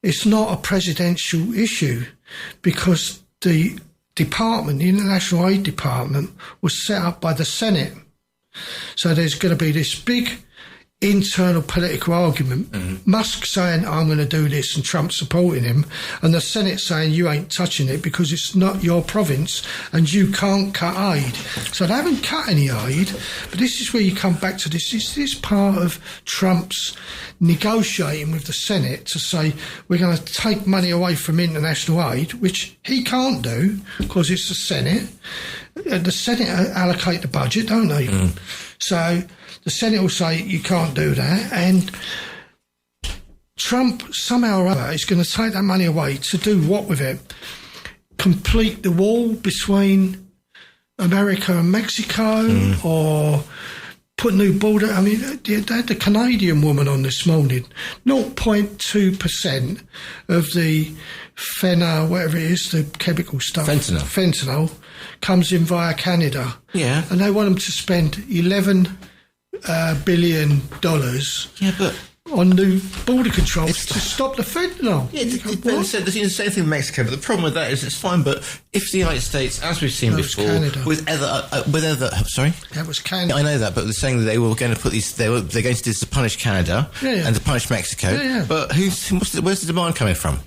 it's not a presidential issue, because the department, the International Aid Department, was set up by the Senate. So there's going to be this big internal political argument. Musk saying, I'm going to do this, and Trump supporting him, and the Senate saying, you ain't touching it because it's not your province and you can't cut aid. So they haven't cut any aid, but this is where you come back to this. Is this part of Trump's negotiating with the Senate to say, we're going to take money away from international aid, which he can't do because it's the Senate. The Senate allocate the budget, don't they? So the Senate will say you can't do that, and Trump somehow or other is going to take that money away to do what with it? Complete the wall between America and Mexico, or put a new border? I mean, they had the Canadian woman on this morning. 0.2% of the whatever it is, the chemical stuff, fentanyl, comes in via Canada. Yeah, and they want them to spend $11 billion. Yeah, but on new border controls to stop the fentanyl. Yeah, the same thing with Mexico, but the problem with that is it's fine, but if the United States, as we've seen before, with other sorry? That was Canada. I know that, but they're saying that they were going to put these, they're going to do this to punish Canada and to punish Mexico, but where's the demand coming from?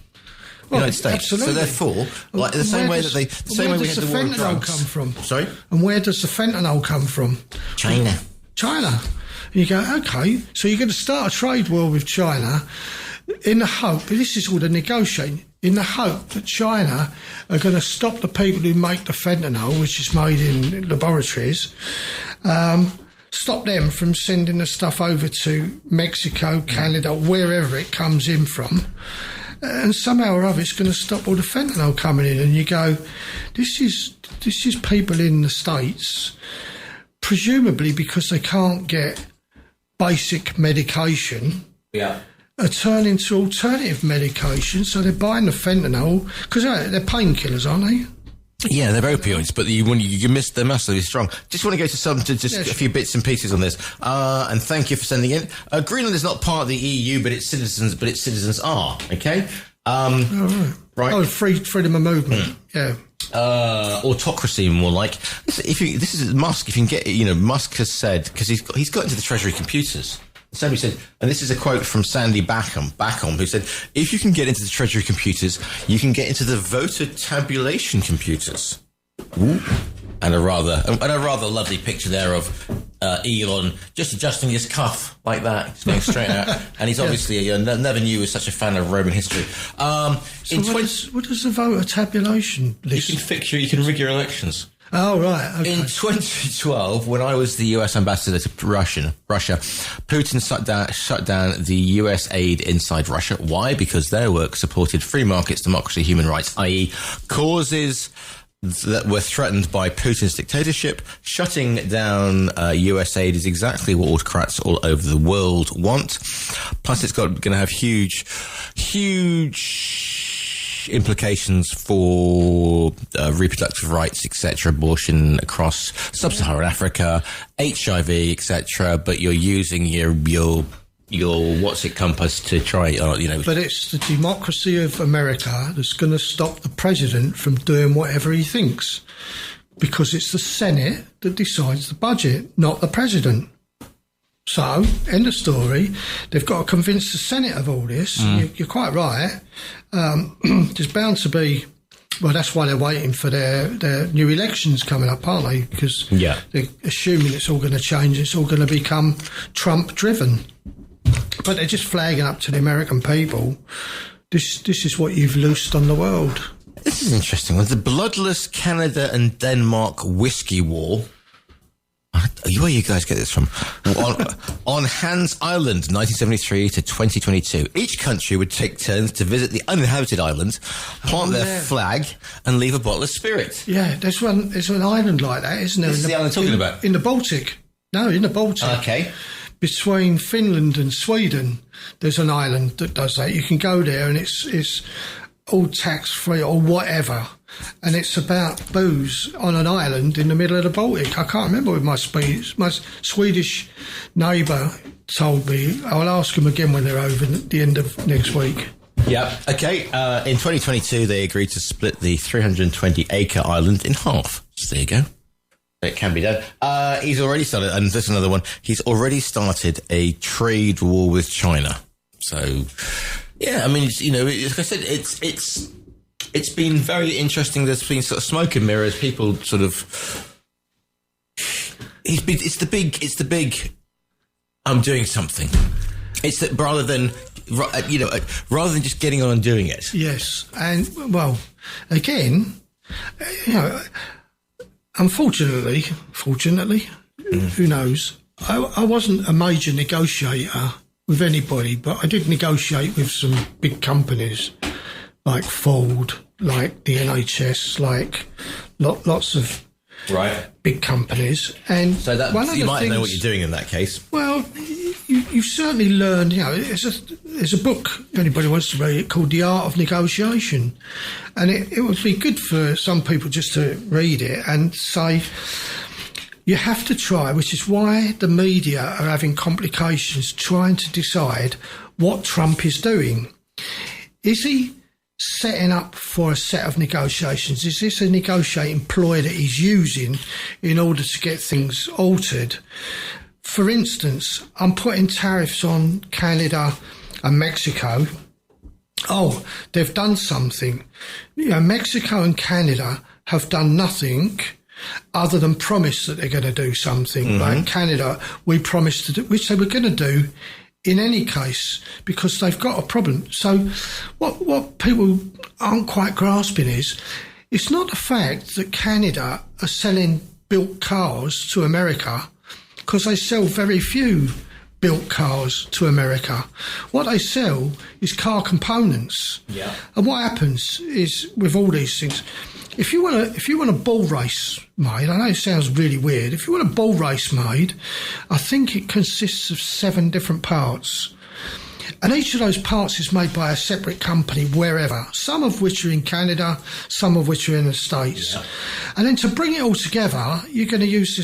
Well, United States. Absolutely. So therefore, like the same way that they, the same way we had the war on drugs. Come from? Sorry? And where does the fentanyl come from? China. And you go, okay, so you're going to start a trade war with China in the hope, this is all the negotiating, in the hope that China are going to stop the people who make the fentanyl, which is made in laboratories, stop them from sending the stuff over to Mexico, Canada, wherever it comes in from. And somehow or other it's going to stop all the fentanyl coming in. And you go, this is people in the States, presumably because they can't get basic medication, are turning to alternative medication, so they're buying the fentanyl, because they're painkillers, aren't they? Yeah, they're opioids, but you missed, they're massively strong. Just want to go to a few bits and pieces on this. And thank you for sending in. Greenland is not part of the EU, but its citizens are, okay? Right. Oh, freedom of movement, yeah. Autocracy, more like. This is Musk. If you can get, Musk has said, because he's got into the Treasury computers. Somebody said, and this is a quote from Sandy Backham, who said, if you can get into the Treasury computers, you can get into the voter tabulation computers. Ooh. And a rather lovely picture there of Elon just adjusting his cuff like that. He's going straight out. And he's obviously, never knew he was such a fan of Roman history. What is the voter tabulation list? You can rig your elections. Oh, right. Okay. In 2012, when I was the US ambassador to Russia, Putin shut down the US aid inside Russia. Why? Because their work supported free markets, democracy, human rights, i.e. causes that were threatened by Putin's dictatorship. Shutting down US aid is exactly what autocrats all over the world want. Plus, it's going to have huge implications for reproductive rights, etc., abortion across sub-Saharan Africa, HIV, etc. But you're using your what's it compass to try, But it's the democracy of America that's going to stop the president from doing whatever he thinks, because it's the Senate that decides the budget, not the president. So, end of story. They've got to convince the Senate of all this. You're quite right. There's bound to be... Well, that's why they're waiting for their new elections coming up, aren't they? Because they're assuming it's all going to change. It's all going to become Trump-driven. But they're just flagging up to the American people, this is what you've loosed on the world. This is interesting. The bloodless Canada and Denmark whiskey war... Where you guys get this from? On Hans Island, 1973 to 2022. Each country would take turns to visit the uninhabited island, plant their flag, and leave a bottle of spirit. Yeah, there's an island like that, isn't there? This is the island talking about? In the Baltic. No, in the Baltic. Okay. Between Finland and Sweden, there's an island that does that. You can go there and it's all tax-free or whatever. And it's about booze on an island in the middle of the Baltic. I can't remember what my Swedish neighbour told me. I'll ask them again when they're over at the end of next week. Yeah. Okay. In 2022, they agreed to split the 320-acre island in half. So there you go. It can be done. He's already started, and this is another one, he's already started a trade war with China. So, yeah, I mean, it's, like I said, it's been very interesting. There's been sort of smoke and mirrors, people sort of... It's the big, I'm doing something. It's that rather than just getting on and doing it. Yes, and well, again, fortunately, who knows? I wasn't a major negotiator with anybody, but I did negotiate with some big companies like Ford, like the NHS, like lots of big companies. And so that one of you the might things, know what you're doing in that case. Well, you certainly learn. There's a book, if anybody wants to read it, called The Art of Negotiation, and it would be good for some people just to read it and say, you have to try, which is why the media are having complications trying to decide what Trump is doing. Is he setting up for a set of negotiations? Is this a negotiating ploy that he's using in order to get things altered? For instance, I'm putting tariffs on Canada and Mexico. Oh, they've done something. Mexico and Canada have done nothing other than promise that they're going to do something. Mm-hmm. Like Canada, we promised to do, which they were going to do in any case, because they've got a problem. So what people aren't quite grasping is, it's not the fact that Canada are selling built cars to America, because they sell very few built cars to America. What they sell is car components. Yeah. And what happens is, with all these things, if you want a bull race made, I know it sounds really weird. If you want a bull race made, I think it consists of 7 different parts. And each of those parts is made by a separate company wherever, some of which are in Canada, some of which are in the States. Yeah. And then to bring it all together, you're going to use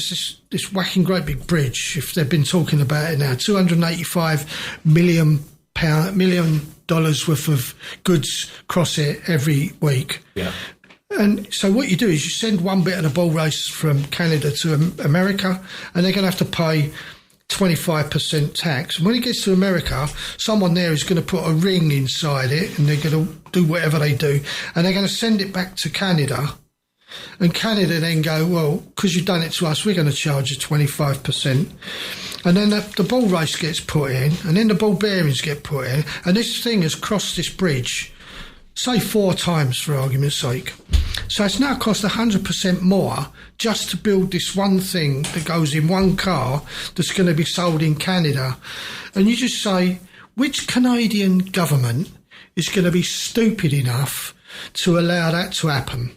this whacking great big bridge, if they've been talking about it now, $285 million worth of goods cross it every week. Yeah. And so what you do is you send one bit of the bull race from Canada to America, and they're going to have to pay 25% tax. And when it gets to America, someone there is going to put a ring inside it, and they're going to do whatever they do, and they're going to send it back to Canada. And Canada then go, well, because you've done it to us, we're going to charge you 25%. And then the bull race gets put in, and then the ball bearings get put in, and this thing has crossed this bridge, say 4 times for argument's sake. So it's now cost 100% more just to build this one thing that goes in one car that's going to be sold in Canada. And you just say, which Canadian government is going to be stupid enough to allow that to happen?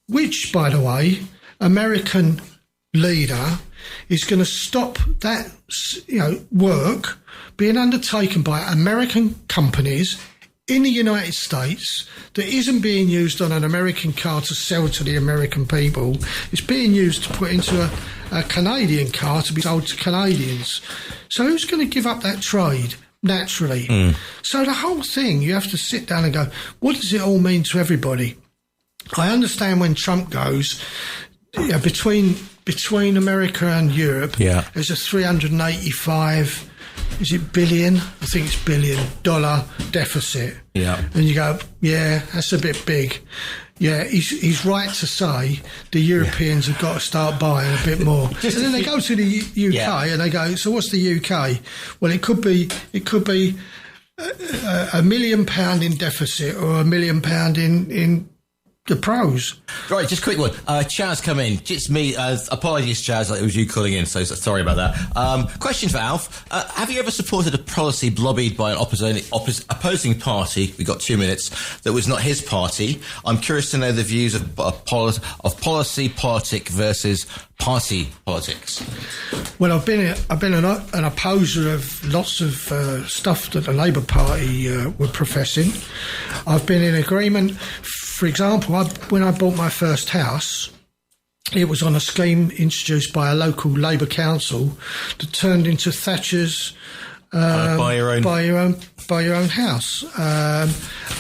Which, by the way, American leader is going to stop that work being undertaken by American companies in the United States that isn't being used on an American car to sell to the American people. It's being used to put into a Canadian car to be sold to Canadians. So who's going to give up that trade? Naturally. Mm. So the whole thing, you have to sit down and go, what does it all mean to everybody? I understand when Trump goes, between America and Europe, there's a 385 billion? I think it's $1 billion deficit. Yeah. And you go, yeah, that's a bit big. Yeah, he's right to say the Europeans have got to start buying a bit more. And then they go to the UK and they go, so what's the UK? Well, it could be £1 million in deficit or £1 million in the pros. Right, just a quick one. Chaz come in. It's me. Apologies, Chaz. It was you calling in, so sorry about that. Question for Alf. Have you ever supported a policy lobbied by an opposing party, we got 2 minutes, that was not his party? I'm curious to know the views of policy politic versus party politics. Well, I've been an opposer of lots of stuff that the Labour Party were professing. I've been in agreement. For example, when I bought my first house, it was on a scheme introduced by a local Labour council that turned into Thatcher's buy your own house, and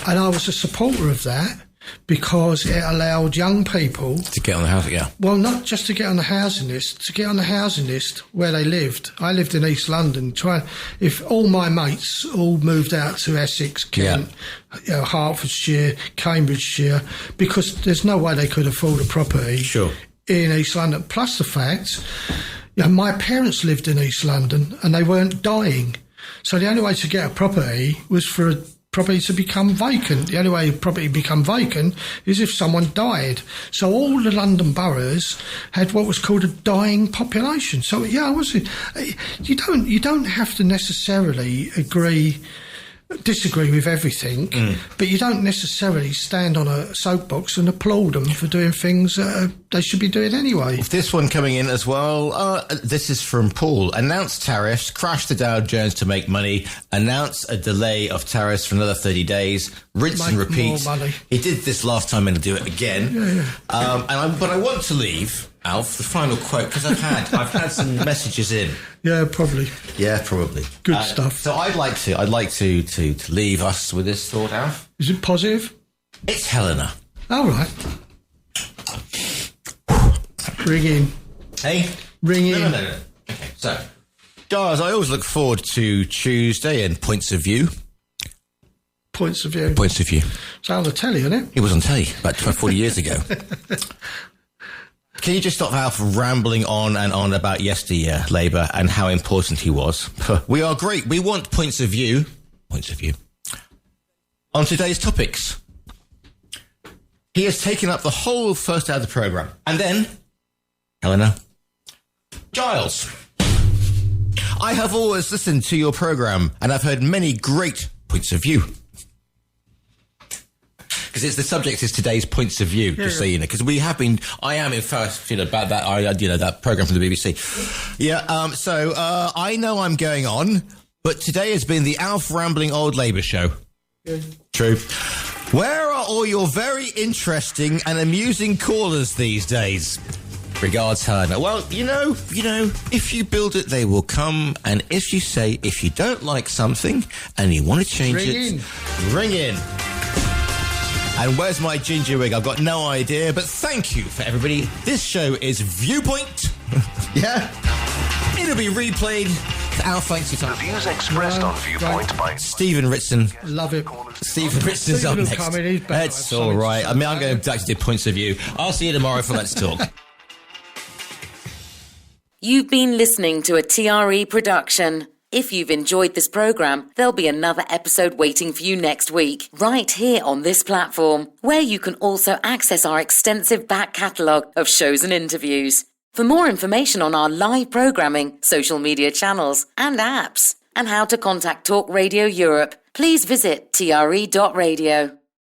I was a supporter of that. because it allowed young people to get on the housing, yeah. Well, not just to get on the housing list, to get on the housing list where they lived. I lived in East London. If all my mates all moved out to Essex, Kent, Hertfordshire, Cambridgeshire, because there's no way they could afford a property in East London. Plus the fact, my parents lived in East London and they weren't dying. So the only way to get a property was for a property to become vacant. The only way a property become vacant is if someone died. So all the London boroughs had what was called a dying population. So you don't have to necessarily disagree with everything, but you don't necessarily stand on a soapbox and applaud them for doing things they should be doing anyway. This one coming in as well. This is from Paul. Announce tariffs, crash the Dow Jones to make money, announce a delay of tariffs for another 30 days, rinse and repeat. More money. He did this last time and he'll do it again. But I want to leave, Alf, the final quote, because I've had some messages in. Yeah, probably. Yeah, probably. Good stuff. So I'd like to leave us with this thought, Alf. Is it positive? It's Helena. All right. Ring in. Hey? Ring in. No. Okay, so, guys, I always look forward to Tuesday and Points of View. Points of View. Points of View. It's on the telly, isn't it? It was on telly about 40 years ago. Can you just stop Alf rambling on and on about yesteryear Labour and how important he was? We are great. We want points of view. Points of view. On today's topics. He has taken up the whole first hour of the programme. And then, Helena, Giles. I have always listened to your programme and I've heard many great points of view. Because the subject is today's points of view, just so you know. Because I am in fact, about that, that programme from the BBC. I know I'm going on, but today has been the Alf Rambling Old Labour Show. Yeah. True. Where are all your very interesting and amusing callers these days? Regards, Helena. Well, if you build it, they will come. And if you don't like something and you want to change ring in. And where's my ginger wig? I've got no idea, but thank you for everybody. This show is Viewpoint. Yeah. It'll be replayed. Alf, thanks for your time. The views expressed on Viewpoint by Stephen Ritson. Love it. Stephen Ritson's up next. That's all right. I'm going to actually do Points of View. I'll see you tomorrow for Let's Talk. You've been listening to a TRE production. If you've enjoyed this programme, there'll be another episode waiting for you next week, right here on this platform, where you can also access our extensive back catalogue of shows and interviews. For more information on our live programming, social media channels and apps, and how to contact Talk Radio Europe, please visit tre.radio.